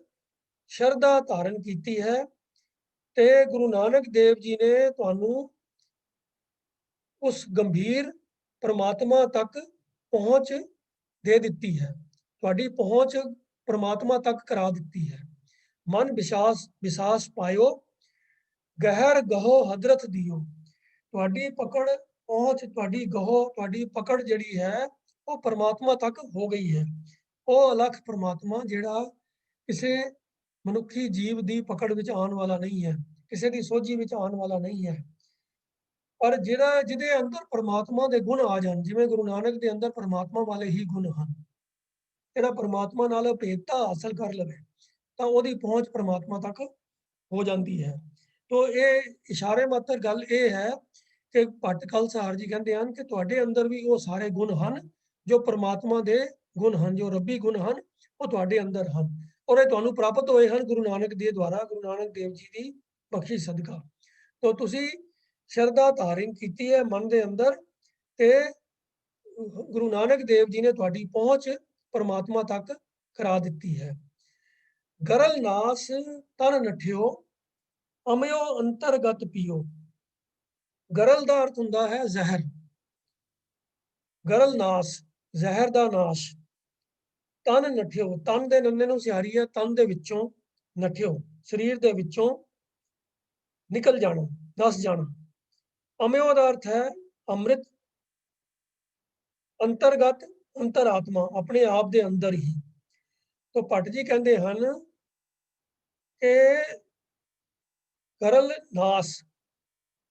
ਸ਼ਰਧਾ ਧਾਰਨ ਕੀਤੀ ਹੈ ਤੇ ਗੁਰੂ ਨਾਨਕ ਦੇਵ ਜੀ ਨੇ ਤੁਹਾਨੂੰ ਉਸ ਗੰਭੀਰ ਪਰਮਾਤਮਾ ਤੱਕ ਪਹੁੰਚ ਦੇ ਦਿੱਤੀ ਹੈ ਤੁਹਾਡੀ ਪਹੁੰਚ ਪਰਮਾਤਮਾ ਤੱਕ ਕਰਾ ਦਿੱਤੀ ਹੈ ਮਨ ਵਿਸਾਸ ਪਾਇਓ ਗਹਿਰ ਗਹੋ ਹਦਰਤ ਦਿਓ ਤੁਹਾਡੀ ਪਕੜ ਪਹੁੰਚ ਤੁਹਾਡੀ ਗਹੋ ਤੁਹਾਡੀ ਪਕੜ ਜਿਹੜੀ ਹੈ ਉਹ ਪਰਮਾਤਮਾ ਤੱਕ ਹੋ ਗਈ ਹੈ ਉਹ ਅਲੱਖ ਪਰਮਾਤਮਾ ਜਿਹੜਾ ਕਿਸੇ ਮਨੁੱਖੀ ਜੀਵ ਦੀ ਪਕੜ ਵਿੱਚ ਆਉਣ ਵਾਲਾ ਨਹੀਂ ਹੈ ਕਿਸੇ ਦੀ ਸੋਝੀ ਵਿੱਚ ਆਉਣ ਵਾਲਾ ਨਹੀਂ ਹੈ ਪਰ ਜਿਹੜਾ ਜਿਹਦੇ ਅੰਦਰ ਪਰਮਾਤਮਾ ਦੇ ਗੁਣ ਆ ਜਾਣ ਜਿਵੇਂ ਗੁਰੂ ਨਾਨਕ ਦੇ ਅੰਦਰ ਪਰਮਾਤਮਾ ਵਾਲੇ ਹੀ ਗੁਣ ਹਨ ਜਿਹੜਾ ਪਰਮਾਤਮਾ ਨਾਲ ਭੇਦਤਾ ਹਾਸਲ ਕਰ ਲਵੇ ਤਾਂ ਉਹਦੀ ਪਹੁੰਚ ਪਰਮਾਤਮਾ ਤੱਕ ਹੋ ਜਾਂਦੀ ਹੈ ਤੋ ਇਹ ਇਸ਼ਾਰੇ ਮਾਤਰ ਗੱਲ ਇਹ ਹੈ ਕਿ ਭੱਟ ਖਾਲਸਾਰ ਜੀ ਕਹਿੰਦੇ ਹਨ ਕਿ ਤੁਹਾਡੇ ਅੰਦਰ ਵੀ ਉਹ ਸਾਰੇ ਗੁਣ ਹਨ ਜੋ ਪਰਮਾਤਮਾ ਦੇ ਗੁਣ ਹਨ ਜੋ ਰੱਬੀ ਗੁਣ ਹਨ ਉਹ ਤੁਹਾਡੇ ਅੰਦਰ ਹਨ ਔਰ ਇਹ ਤੁਹਾਨੂੰ ਪ੍ਰਾਪਤ ਹੋਏ ਹਨ ਗੁਰੂ ਨਾਨਕ ਦੇ ਦੁਆਰਾ ਗੁਰੂ ਨਾਨਕ ਦੇਵ ਜੀ ਦੀ ਬਖਸ਼ਿਸ਼ ਸਦਕਾ ਤੋ ਤੁਸੀਂ ਸ਼ਰਧਾ ਧਾਰਨ ਕੀਤੀ ਹੈ ਮਨ ਦੇ ਅੰਦਰ ਤੇ ਗੁਰੂ ਨਾਨਕ ਦੇਵ ਜੀ ਨੇ ਤੁਹਾਡੀ ਪਹੁੰਚ ਪਰਮਾਤਮਾ ਤੱਕ ਕਰਾ ਦਿੱਤੀ ਹੈ ਗਰਲ ਨਾਸ ਤਨ ਨਠਿਓ ਅਮਿਓ ਅੰਤਰਗਤ ਪੀਓ ਗਰਲ ਦਾ ਅਰਥ ਹੁੰਦਾ ਹੈ ਜ਼ਹਿਰ ਗਰਲ ਨਾਸ ਜ਼ਹਿਰ ਦਾ ਨਾਸ਼ ਤਨ ਨਠਿਓ ਤਨ ਦੇ ਨੰਨੇ ਨੂੰ ਸਿਹਾਰੀ ਹੈ ਤਨ ਦੇ ਵਿੱਚੋਂ ਨਠਿਓ ਸਰੀਰ ਦੇ ਵਿੱਚੋਂ ਨਿਕਲ ਜਾਣਾ ਦਸ ਜਾਣਾ ਅਮਿਓ ਦਾ ਅਰਥ ਹੈ ਅੰਮ੍ਰਿਤ ਅੰਤਰਗਤ ਅੰਤਰਾਤਮਾ ਆਪਣੇ ਆਪ ਦੇ ਅੰਦਰ ਹੀ तो ਭੱਟ ਜੀ ਕਹਿੰਦੇ ਹਨ ਕਿ ਗਰਲ ਨਾਸ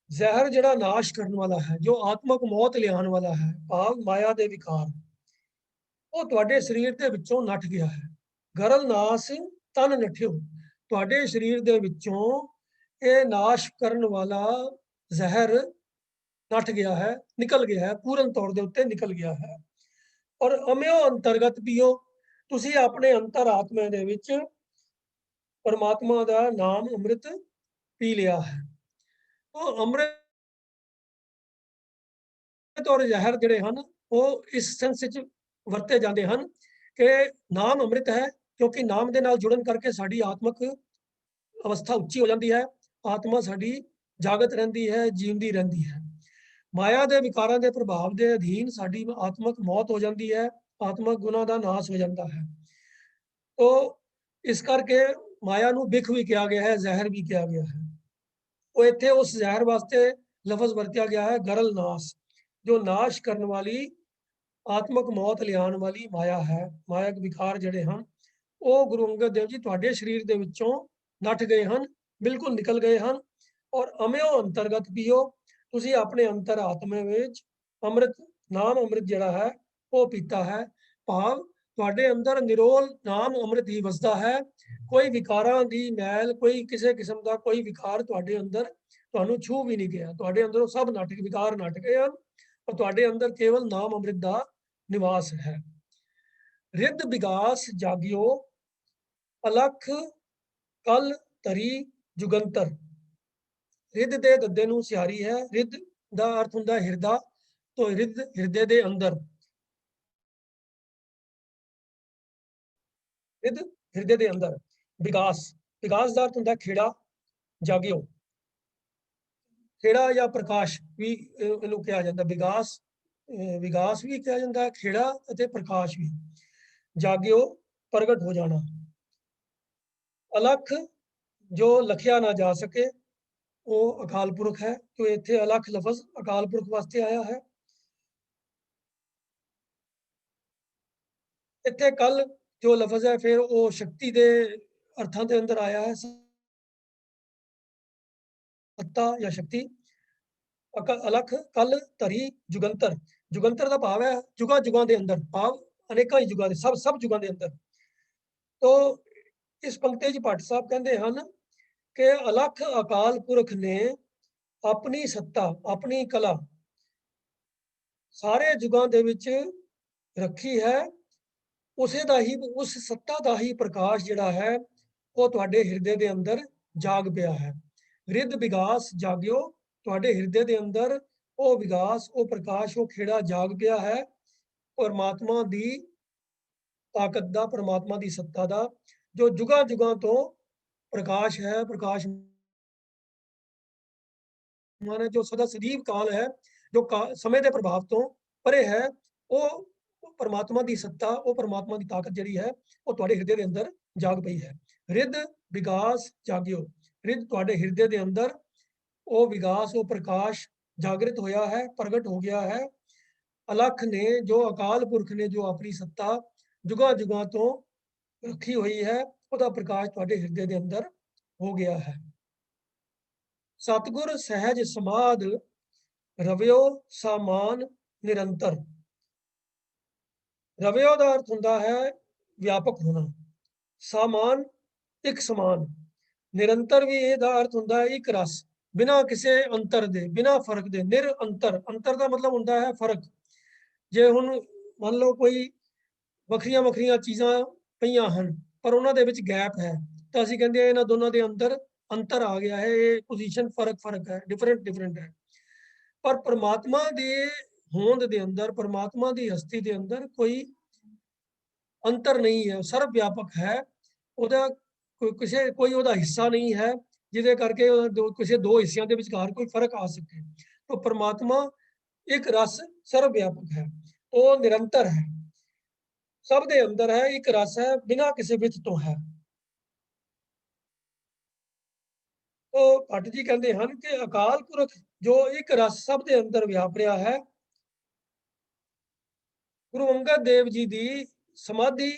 ਜ਼ਹਿਰ ਜਿਹੜਾ ਨਾਸ਼ ਕਰਨ ਵਾਲਾ ਹੈ ਜੋ ਆਤਮਕ ਮੌਤ ਲਿਆਉਣ ਵਾਲਾ ਹੈ ਭਾਵ ਮਾਇਆ ਦੇ ਵਿਕਾਰ ਉਹ ਤੁਹਾਡੇ ਸਰੀਰ ਦੇ ਵਿੱਚੋਂ ਨੱਠ ਗਿਆ ਹੈ ਗਰਲ ਨਾਸ ਤਨ ਨਠਿਓ ਤੁਹਾਡੇ ਸਰੀਰ ਦੇ ਵਿੱਚੋਂ ਇਹ ਨਾਸ਼ ਕਰਨ ਵਾਲਾ ਜ਼ਹਿਰ ਨੱਠ ਗਿਆ ਹੈ ਨਿਕਲ ਗਿਆ ਹੈ ਪੂਰਨ ਤੌਰ ਦੇ ਉੱਤੇ ਨਿਕਲ ਗਿਆ ਹੈ ਔਰ ਅਮਿਓ ਅੰਤਰਗਤ ਪੀਓ ਤੁਸੀਂ ਆਪਣੇ ਅੰਤਰ ਆਤਮਾ ਦੇ ਵਿੱਚ ਪਰਮਾਤਮਾ ਦਾ ਨਾਮ ਅੰਮ੍ਰਿਤ ਪੀ ਲਿਆ ਹੈ ਉਹ ਅੰਮ੍ਰਿਤ ਔਰ ਜ਼ਹਿਰ ਜਿਹੜੇ ਹਨ ਉਹ ਇਸ ਸੈਂਸ ਵਿੱਚ ਵਰਤੇ ਜਾਂਦੇ ਹਨ ਕਿ ਨਾਮ ਅੰਮ੍ਰਿਤ ਹੈ ਕਿਉਂਕਿ ਨਾਮ ਦੇ ਨਾਲ ਜੁੜਨ ਕਰਕੇ ਸਾਡੀ ਆਤਮਕ ਅਵਸਥਾ ਉੱਚੀ ਹੋ ਜਾਂਦੀ ਹੈ ਆਤਮਾ ਸਾਡੀ ਜਾਗਤ ਰਹਿੰਦੀ ਹੈ ਜੀਵਦੀ ਰਹਿੰਦੀ ਹੈ ਮਾਇਆ ਦੇ ਵਿਕਾਰਾਂ ਦੇ ਪ੍ਰਭਾਵ ਦੇ ਅਧੀਨ ਸਾਡੀ ਆਤਮਕ ਮੌਤ ਹੋ ਜਾਂਦੀ ਹੈ ਆਤਮਕ ਗੁਨਾਹ ਦਾ ਨਾਸ਼ ਹੋ ਜਾਂਦਾ ਹੈ ਤੋ ਇਸ ਕਰਕੇ ਮਾਇਆ ਨੂੰ ਬਿਖ ਵੀ ਕਿਹਾ ਗਿਆ ਹੈ ਜ਼ਹਿਰ ਵੀ ਕਿਹਾ ਗਿਆ ਹੈ ਉਹ ਇੱਥੇ ਉਸ ਜ਼ਹਿਰ ਵਾਸਤੇ ਲਫ਼ਜ਼ ਵਰਤਿਆ ਗਿਆ ਹੈ ਗਰਲ ਨਾਸ ਜੋ ਨਾਸ਼ ਕਰਨ ਵਾਲੀ ਆਤਮਕ ਮੌਤ ਲਿਆਉਣ ਵਾਲੀ ਮਾਇਆ ਹੈ ਮਾਇਕ ਵਿਕਾਰ ਜਿਹੜੇ ਹਨ ਉਹ ਗੁਰੂ ਅੰਗਦ ਦੇਵ ਜੀ ਤੁਹਾਡੇ ਸਰੀਰ ਦੇ ਵਿੱਚੋਂ ਨੱਠ ਗਏ ਹਨ ਬਿਲਕੁਲ ਨਿਕਲ ਗਏ ਹਨ ਔਰ ਅਮਿਓ ਅੰਤਰਗਤ ਪੀਓ ਤੁਸੀਂ ਆਪਣੇ ਅੰਤਰ ਆਤਮੇ ਵਿੱਚ ਅੰਮ੍ਰਿਤ ਨਾਮ ਅੰਮ੍ਰਿਤ ਜਿਹੜਾ ਹੈ ਉਹ ਪੀਤਾ ਹੈ ਭਾਵ ਤੁਹਾਡੇ ਅੰਦਰ ਨਿਰੋਲ ਨਾਮ ਅੰਮ੍ਰਿਤ ਹੀ ਵਸਦਾ ਹੈ ਕੋਈ ਵਿਕਾਰਾਂ ਦੀ ਮੈਲ ਕੋਈ ਕਿਸੇ ਕਿਸਮ ਦਾ ਕੋਈ ਵਿਕਾਰ ਤੁਹਾਡੇ ਅੰਦਰ ਤੁਹਾਨੂੰ ਛੂ ਵੀ ਨਹੀਂ ਗਿਆ ਤੁਹਾਡੇ ਅੰਦਰੋਂ ਸਭ ਨਾਟਕ ਵਿਕਾਰ ਨੱਠ ਗਏ ਹਨ ਔਰ ਤੁਹਾਡੇ ਅੰਦਰ ਕੇਵਲ ਨਾਮ ਅੰਮ੍ਰਿਤ ਦਾ ਨਿਵਾਸ ਹੈ ਰਿੱਧ ਵਿਗਾਸ ਜਾਗਿਓ ਅਲਖ ਕਲ ਤਰੀ ਜੁਗੰਤਰ ਰਿੱਧ ਦੇ ਦੱਦੇ ਨੂੰ ਸਿਹਾਰੀ ਹੈ ਰਿੱਧ ਦਾ ਅਰਥ ਹੁੰਦਾ ਹਿਰਦਾ ਤੋਂ ਰਿੱਧ ਹਿਰਦੇ ਦੇ ਅੰਦਰ ਰਿੱਧ ਹਿਰਦੇ ਦੇ ਅੰਦਰ ਵਿਗਾਸ ਵਿਗਾਸ ਦਾ ਅਰਥ ਹੁੰਦਾ ਖੇੜਾ ਜਾਗਿਓ ਖੇੜਾ ਜਾਂ ਪ੍ਰਕਾਸ਼ ਵੀ ਇਹਨੂੰ ਕਿਹਾ ਜਾਂਦਾ ਵਿਗਾਸ ਵਿਗਾਸ ਵੀ ਕਿਹਾ ਜਾਂਦਾ ਹੈ ਖੇੜਾ ਅਤੇ ਪ੍ਰਕਾਸ਼ ਵੀ ਜਾਗਿਓ ਪ੍ਰਗਟ ਹੋ ਜਾਣਾ ਅਲਖ ਜੋ ਲਖਿਆ ਨਾ ਜਾ ਸਕੇ ਉਹ ਅਕਾਲ ਪੁਰਖ ਹੈ तो ਇੱਥੇ ਅਲਖ ਲਫ਼ਜ਼ ਅਕਾਲ ਪੁਰਖ ਵਾਸਤੇ ਆਇਆ ਹੈ ਇੱਥੇ ਕੱਲ ਜੋ ਲਫ਼ਜ਼ ਹੈ ਫਿਰ ਉਹ ਸ਼ਕਤੀ ਦੇ ਅਰਥਾਂ ਦੇ ਅੰਦਰ ਆਇਆ ਹੈ ਸੱਤਾ ਜਾਂ ਸ਼ਕਤੀ ਅਲਖ ਕਲ ਧਰੀ ਜੁਗੰਤਰ ਜੁਗੰਤਰ ਦਾ ਭਾਵ ਹੈ ਜੁਗਾਂ ਜੁਗਾਂ ਦੇ ਅੰਦਰ ਭਾਵ ਅਨੇਕਾਂ ਹੀ ਜੁਗਾਂ ਦੇ ਸਭ ਜੁਗਾਂ ਦੇ ਅੰਦਰ तो इस पंक्ति च भट्ट साहब कहते हैं कि अलख अकाल पुरख ने अपनी सत्ता अपनी कला सारे जुगां दे विच रखी है। उसे दा ही उस सत्ता दा ही प्रकाश जिहड़ा है वो तुहाडे हिरदे दे अंदर जाग पिया है। रिद विगास जाग्यो, तुहाडे हिरदे दे अंदर वो विगास वो प्रकाश वो खेड़ा जाग पिया है। परमात्मा दी ताकत दा परमात्मा दी सत्ता दा जो जुगां जुगां तो प्रकाश है, प्रकाश माने जो सदा सजीव काल है, जो समय के प्रभाव तो परे है, वो परमात्मा की सत्ता वो परमात्मा की ताकत जिहड़ी है वो तुहाडे हिरदे के अंदर जाग पई है। रिद विकास जाग्यो, रिद तुहाडे हिरदे के अंदर वो विकास वो प्रकाश जागृत होया है, प्रगट हो गया है। अलख ने जो अकाल पुरख ने जो अपनी सत्ता जुगां जुगां तो रखी हुई है, उसका प्रकाश तुहाडे हिरदे के अंदर हो गया है। सतगुर सहज समाध रवियो सामान निरंतर। रवियो का अर्थ होता है व्यापक होना, सामान एक समान, निरंतर भी यह अर्थ होता है एक रस, बिना किसी अंतर दे बिना फर्क दे। निरंतर, अंतर का मतलब होता है फर्क। जे हुण मान लो कोई वखरिया वखरिया चीज़ां पईयां हन पर उन्हां दे विच गैप है, तो असीं कहंदे इन्हां दोनों के अंदर अंतर आ गया है, ये पोजीशन फर्क फर्क है, डिफरेंट डिफरेंट है। पर परमात्मा दे होंद दे अंदर, परमात्मा दी हस्ती दे अंदर कोई अंतर नहीं है, सर्व व्यापक है। ਉਹਦਾ कोई ਉਹਦਾ हिस्सा नहीं है ਜਿਹਦੇ करके किसी दो हिस्सों के विचकार कोई फर्क आ सके। तो परमात्मा एक रस सर्व व्यापक है, वो निरंतर है, सब दे अंदर है, एक रस है, बिना किसी विच तो है। तो भट्ट जी कहते हैं कि अकाल पुरख जो एक रस सब दे अंदर व्याप रहा है। गुरु अंगद देव जी की समाधि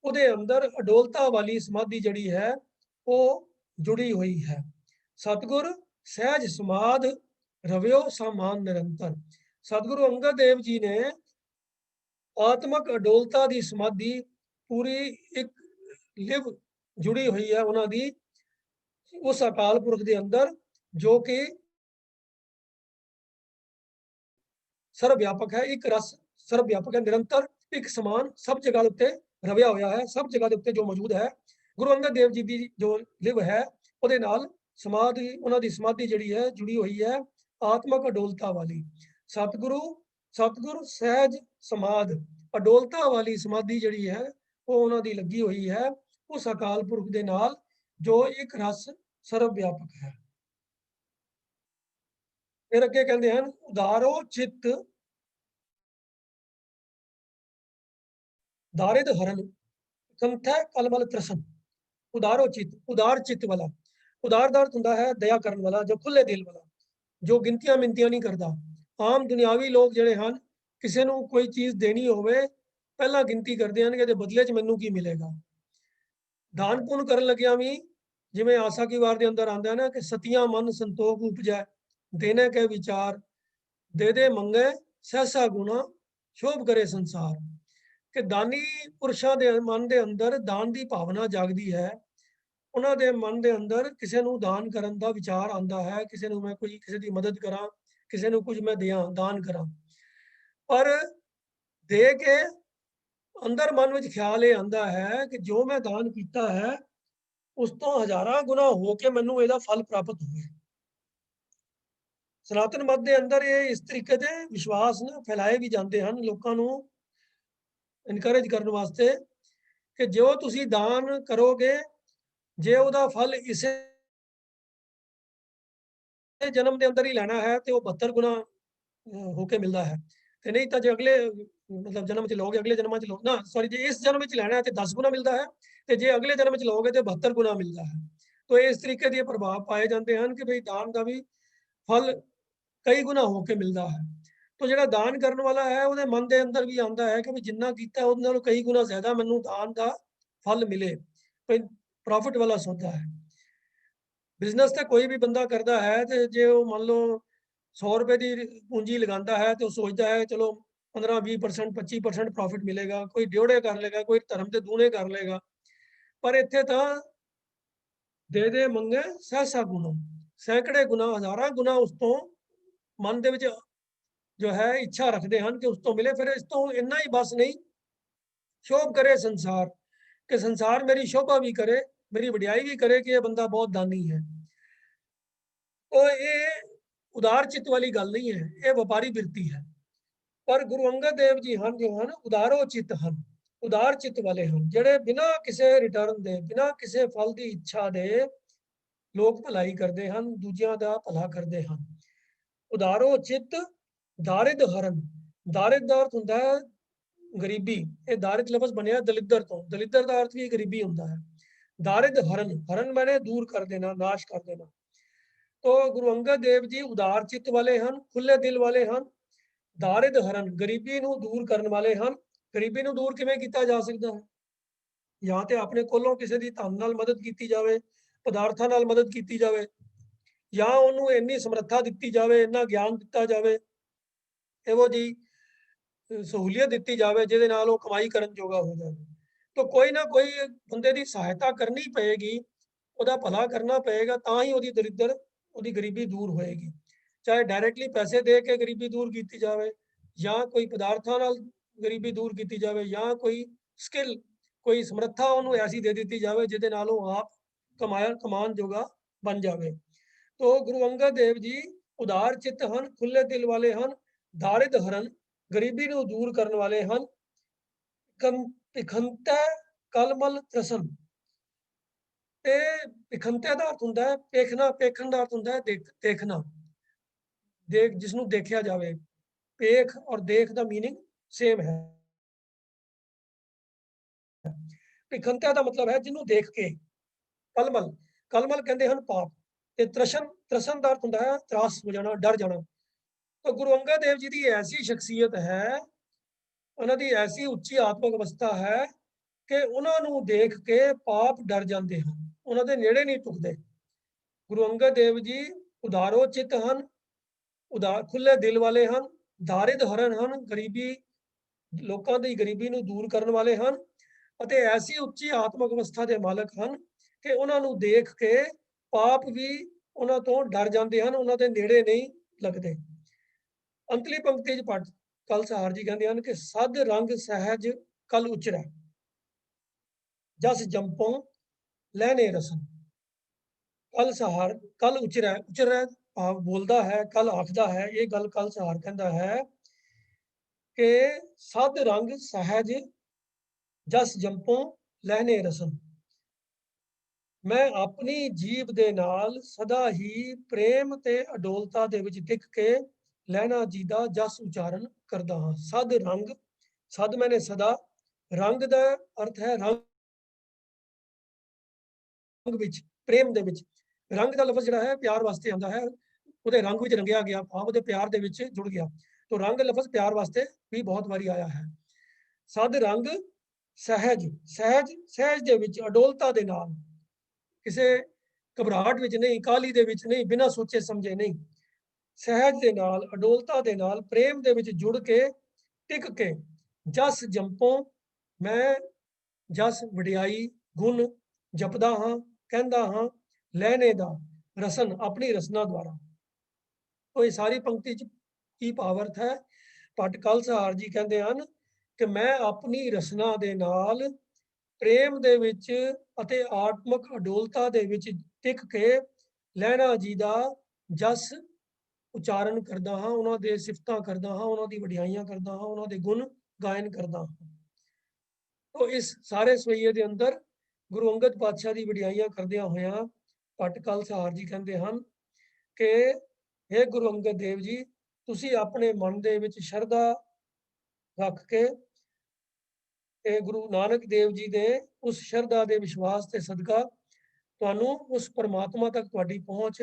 ਉਹਦੇ अंदर अडोलता वाली समाधि जड़ी है वो जुड़ी हुई है। सतगुर सहज समाध रवियो सामान निरंतर। सतगुरु अंगद देव जी ने आत्मक अडोलता की समाधि पूरी एक लिव जुड़ी हुई है उन्होंने उस अकाल पुरख के अंदर जो कि सर्व व्यापक है, एक रस सर्व व्यापक है, निरंतर एक समान सब जगह उत्ते रविया होया है, सब जगह उत्ते जो मौजूद है। गुरु अंगद देव जी की जो लिव है ਉਹਦੇ ਨਾਲ समाधि उन्हों की समाधि जी है जुड़ी हुई है आत्मक अडोलता वाली। सतगुरु सतगुरु सहज समाध अडोलता वाली समाधि जी है वो उन्होंने लगी हुई है उस अकाल पुरख के नाल जो एक रस सर्व व्यापक है। फिर अगे कहते हैं उदारो चित्त दारिद हरन कंठ कलमल त्रसन। उदारो चित्त, उदार चित्त वाला, उदार का अर्थ होता है दया करने वाला, जो खुले दिल वाला, जो गिनतियां मिनतियां नहीं करता। आम दुनियावी लोग जिहड़े हन किसी को कोई चीज़ देनी होवे पहला गिनती करते हैं कि इहदे बदले च मैनू की मिलेगा। दान पुण्य करन लग्या भी जिवें आसा की वार दे अंदर आंदा है ना कि सतियां मन संतोख उपजै देने के विचार दे दे मंगे सहसा गुना शोभ करे संसार। कि दानी पुरुषों के मन के अंदर दान की भावना जागती है, उन्होंने मन के अंदर किसी को दान करने का विचार आता है, किसी को मैं कोई किसी की मदद करा, किसी को कुछ मैं दिया दान करा, पर दे के अंदर मन में ख्याल ये आता है कि जो मैं दान किया है उस तो हज़ारां गुना होके मैनू ਇਹਦਾ फल प्राप्त होवे। सनातन मत के अंदर ये इस तरीके से विश्वास ना फैलाए भी जाते हैं लोगों को इनकरेज करने वास्ते कि जो तुसी दान करोगे जे ਉਹਦਾ फल इसे जन्म के अंदर ही लेना है तो 72 गुना होके मिलता है, तो नहीं तो जो अगले मतलब जन्म च लोगे अगले जन्म च लो ना सॉरी जो इस जन्म च लेना है तो 10 गुना मिलता है, तो जो अगले जन्म च लोगे तो 72 गुना मिलता है। तो इस तरीके के प्रभाव पाए जाते हैं कि भाई दान का भी फल कई गुना होके मिलता है। तो जो दान करने वाला है वो मन के अंदर भी आता है कि भी जिन्ना किया उन्होंने कई गुना ज्यादा मैनू दान का फल मिले, भाई प्रॉफिट वाला सौदा है। बिजनेस तो कोई भी बंदा करता है तो जो मान लो 100 रुपए की पूंजी लगाता है तो सोचता है चलो 15-20% 25% प्रॉफिट मिलेगा, कोई डेढ़े कर लेगा, कोई धर्म के दूने कर लेगा, पर इत्थे तां दे मंगे सहसा गुना, सैकड़े गुना हज़ारां गुना उस तो मन दे विच जो है इच्छा रखते हैं कि उस तो मिले। फिर इस तो इन्ना ही बस नहीं, शोभ करे संसार, कि संसार मेरी शोभा भी करे, मेरी वडियाई भी करे कि ये बंदा बहुत दानी है। तो ये उदार चित्त वाली गल नहीं है, ये व्यापारी बिरती है। पर गुरु अंगद देव जी हैं जो हैं उदारो चित्त हैं, उदार चित्त वाले हैं, ਜਿਹੜੇ बिना किसी रिटर्न ਦੇ, बिना किसी फल की इच्छा ਦੇ लोग भलाई करते हैं, दूजिਆਂ ਦਾ भला करते हैं। उदारो चित्त दारिद हरन, दारिद ਦਾ ਅਰਥ ਹੁੰਦਾ ਹੈ ਗਰੀਬੀ। ਇਹ दारिद ਲਫ਼ਜ਼ ਬਣਿਆ ਦਲਿੱਦਰ ਤੋਂ, ਦਲਿੱਦਰ ਦਾ ਅਰਥ ਵੀ ਗਰੀਬੀ ਹੁੰਦਾ ਹੈ। दारिद हरन, हरन मैंने दूर कर देना, नाश कर देना। तो गुरु अंगद देव जी उदार चित्त वाले हैं, खुले दिल वाले हैं। दारिद हरन, गरीबी ਨੂੰ दूर ਕਰਨ ਵਾਲੇ ਹਨ। ਗਰੀਬੀ ਨੂੰ ਦੂਰ ਕਿਵੇਂ ਕੀਤਾ ਜਾ ਸਕਦਾ ਹੈ? ਜਾਂ ਤੇ ਆਪਣੇ ਕੋਲੋਂ ਕਿਸੇ ਦੀ ਧਨ ਨਾਲ ਮਦਦ ਕੀਤੀ ਜਾਵੇ, ਪਦਾਰਥਾਂ ਨਾਲ ਮਦਦ ਕੀਤੀ ਜਾਵੇ, ਜਾਂ ਉਹਨੂੰ ਇੰਨੀ ਸਮਰੱਥਾ ਦਿੱਤੀ ਜਾਵੇ, ਇੰਨਾ ਗਿਆਨ ਦਿੱਤਾ ਜਾਵੇ, ਇਹੋ ਜੀ सहूलियत दी जाए जिहदे नाल वो कमाई करन जोगा हो जाए। तो कोई ना कोई बंदे की सहायता करनी पेगी, ਉਹਦਾ भला करना पेगा, तां ही ਉਹਦੀ दरिद्र, ਉਹਦੀ गरीबी दूर होएगी। चाहे डायरेक्टली पैसे दे के गरीबी दूर की जाए, या कोई पदार्थां नाल गरीबी दूर की जाए, या कोई स्किल, कोई समर्था ਉਹਨੂੰ ऐसी दे दी जाए जिहदे नाल ਉਹ आप कमान जोगा बन जाए। तो गुरु अंगद देव जी उदार चित्त हैं, खुले दिल वाले हैं, दारिद हरन, गरीबी ਨੂੰ दूर करने वाले हैं। ਭਿਖੰਤੈ ਕਲਮਲ ਤ੍ਰਸਨ, ਤੇ ਭਿਖੰਤੈ ਦਾ ਅਰਥ ਹੁੰਦਾ ਹੈ ਪੇਖਣਾ, ਪੇਖਣ ਦਾ ਅਰਥ ਹੁੰਦਾ ਹੈ ਦੇਖਣਾ, ਦੇਖ ਜਿਸਨੂੰ ਦੇਖਿਆ ਜਾਵੇ। ਪੇਖ ਔਰ ਦੇਖ ਦਾ मीनिंग सेम है। ਭਿਖੰਤੈ ਦਾ मतलब है ਜਿਹਨੂੰ देख के। ਕਲਮਲ, ਕਲਮਲ ਕਹਿੰਦੇ ਹਨ ਪਾਪ। ਤੇ ਤ੍ਰਸ਼ਨ, ਤ੍ਰਸਨ ਦਾ ਅਰਥ ਹੁੰਦਾ ਹੈ ਤਰਾਸ ਹੋ ਜਾਣਾ, ਡਰ ਜਾਣਾ। तो गुरु अंगद देव जी की ऐसी शख्सियत है, उन्होंने ऐसी उच्ची आत्मक अवस्था है कि उन्होंने देख के पाप डर जाते हैं, उन्होंने नेड़े नहीं टुकते। गुरु अंगद देव जी उदारो चित्त हैं, उदार खुले दिल वाले हैं, दारिद हरन हैं, गरीबी लोगों की गरीबी ਨੂੰ दूर करने वाले हैं, ਅਤੇ ऐसी उच्ची आत्मक अवस्था के मालक हैं कि उन्होंने देख के पाप भी उन्हों तो डर जाते हैं, उन्होंने नेड़े नहीं लगते। अंतली पंक्ति च पढ़ कल सहार जी कहते हैं कि सद रंग सहज कल उचरै, जस जंपों लहने रसन। कल सहार, कल उचरै, उचरै भाव बोलता है, कल आखदा है, ये गल कल सहार कहता है कि सद रंग सहज जस जंपों लहने रसन। मैं अपनी जीव दे नाल सदा ही प्रेम ते अडोलता दे विच टिक के लहना जी दा जस उचारण करदा हां। सद रंग, सद मैंने सदा, रंग दा अर्थ है रंग विच, प्रेम दे विच। रंग दा लफ्ज़ जिहड़ा है प्यार वास्ते आंदा है, ਉਹਦੇ रंग विच रंगिया गया, भाव ਉਹਦੇ प्यार दे विच जुड़ गया। तो रंग लफ्ज़ प्यार वास्ते भी बहुत बारी आया है। सद रंग सहज, सहज, सहज दे विच अडोलता दे नाल, किसी घबराहट विच नहीं, काहली दे विच नहीं, बिना सोचे समझे नहीं, सहज दे नाल, अडोलता दे नाल, प्रेम दे विच जुड़ के टिक के, जस जंपों, मैं जस वडियाई गुण जपदा हाँ, कहंदा हाँ, लहने दा रसन, अपनी रसना द्वारा। तो ये सारी पंक्ति च की भावार्थ है? भट्ट कल सहार जी कहते हैं कि मैं अपनी रसना दे नाल प्रेम दे विच अते आत्मक अडोलता दे विच टिक के लहना जी दा जस उचारण करदा हाँ, उन्हां दे सिफतां करदा हाँ, उन्हां दी वडियाइयां करदा हाँ, उन्हां दे गुण गायन करदा हाँ। तो इस सारे सवैये दे अंदर गुरु अंगद पातशाह दी वडियाइयां करदियां होइयां भट्ट कल सहार जी कहंदे हन कि हे गुरु अंगद देव जी, तुसी अपने मन दे विच शरधा रख के ते गुरु नानक देव जी दे उस शरधा दे विश्वास ते सदका तुहानू उस परमात्मा तक तुहाडी पहुंच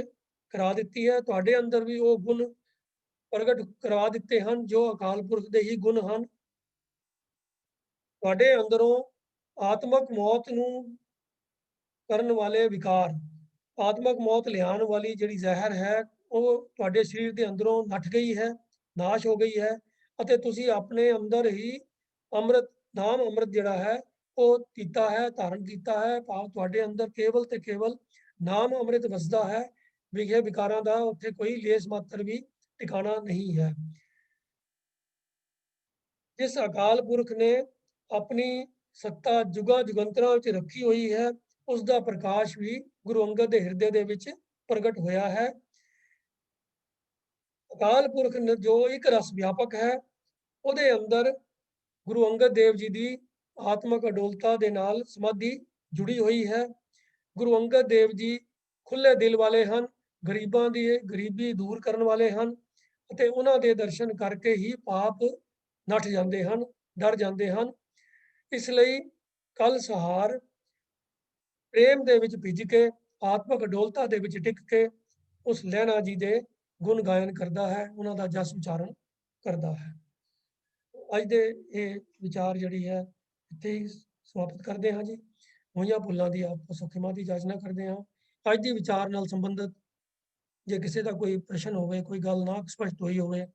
करा दित्ती है। तुहाडे अंदर भी वो गुण प्रगट करवा दिते हैं जो अकाल पुरख दे ही गुण हैं। तुहाडे अंदरों आत्मक मौत नू करन वाले विकार, आत्मक मौत लियान वाली जिहड़ी जहर है वो तुहाडे शरीर के अंदरों नठ गई है, नाश हो गई है, अते तुसी अपने अंदर ही अमृत, नाम अमृत जिहड़ा है ਉਹ ਕੀਤਾ ਹੈ, ਧਾਰਨ ਕੀਤਾ ਹੈ। ਭਾਵ ਤੁਹਾਡੇ ਅੰਦਰ ਕੇਵਲ ਤੇ ਕੇਵਲ ਨਾਮ ਅੰਮ੍ਰਿਤ ਵਸਦਾ ਹੈ। ਵਿਖੇ ਵਿਕਾਰਾਂ ਦਾ ਉੱਥੇ ਕੋਈ ਲੇਸ ਮਾਤਰ ਵੀ ਟਿਕਾਣਾ ਨਹੀਂ ਹੈ। ਜਿਸ ਅਕਾਲ ਪੁਰਖ ਨੇ ਆਪਣੀ ਸੱਤਾ ਜੁਗਾਂ ਜੁਗੰਤਰਾਂ ਵਿੱਚ ਰੱਖੀ ਹੋਈ ਹੈ, ਉਸ ਦਾ ਪ੍ਰਕਾਸ਼ ਵੀ ਗੁਰੂ ਅੰਗਦ ਦੇ ਹਿਰਦੇ ਦੇ ਵਿੱਚ ਪ੍ਰਗਟ ਹੋਇਆ ਹੈ। ਅਕਾਲ ਪੁਰਖ ਜੋ ਇੱਕ ਰਸ ਵਿਆਪਕ ਹੈ, ਉਹਦੇ ਅੰਦਰ ਗੁਰੂ ਅੰਗਦ ਦੇਵ ਜੀ ਦੀ ਆਤਮਕ ਅਡੋਲਤਾ ਦੇ ਨਾਲ ਸਮਾਧੀ ਜੁੜੀ ਹੋਈ ਹੈ। ਗੁਰੂ ਅੰਗਦ ਦੇਵ ਜੀ ਖੁੱਲੇ ਦਿਲ ਵਾਲੇ ਹਨ, ਗਰੀਬਾਂ ਦੀ ਗਰੀਬੀ ਦੂਰ ਕਰਨ ਵਾਲੇ ਹਨ ਅਤੇ ਉਹਨਾਂ ਦੇ ਦਰਸ਼ਨ ਕਰਕੇ ਹੀ ਪਾਪ ਨੱਠ ਜਾਂਦੇ ਹਨ, ਡਰ ਜਾਂਦੇ ਹਨ। ਇਸ ਲਈ ਕਲ ਸਹਾਰ ਪ੍ਰੇਮ ਦੇ ਵਿੱਚ ਭਿੱਜ ਕੇ, ਆਤਮਕ ਅਡੋਲਤਾ ਦੇ ਵਿੱਚ ਟਿਕ ਕੇ ਉਸ ਲਹਿਣਾ ਜੀ ਦੇ ਗੁਣ ਗਾਇਨ ਕਰਦਾ ਹੈ, ਉਹਨਾਂ ਦਾ ਜਸ ਉਚਾਰਨ ਕਰਦਾ ਹੈ। ਅੱਜ ਦੇ ਇਹ ਵਿਚਾਰ ਜਿਹੜੀ ਹੈ ਇੱਥੇ ਹੀ ਸਮਾਪਤ ਕਰਦੇ ਹਾਂ ਜੀ। ਹੋਈਆਂ ਭੁੱਲਾਂ ਦੀ ਆਪ ਸੁਖਮਾ ਦੀ ਜਾਚਨਾ ਕਰਦੇ ਹਾਂ। ਅੱਜ ਦੇ ਵਿਚਾਰ ਨਾਲ ਸੰਬੰਧਿਤ ਜੇ ਕਿਸੇ ਦਾ ਕੋਈ ਪ੍ਰਸ਼ਨ ਹੋਵੇ, ਕੋਈ ਗੱਲ ਨਾ ਸਪਸ਼ਟ ਹੋਈ ਹੋਵੇ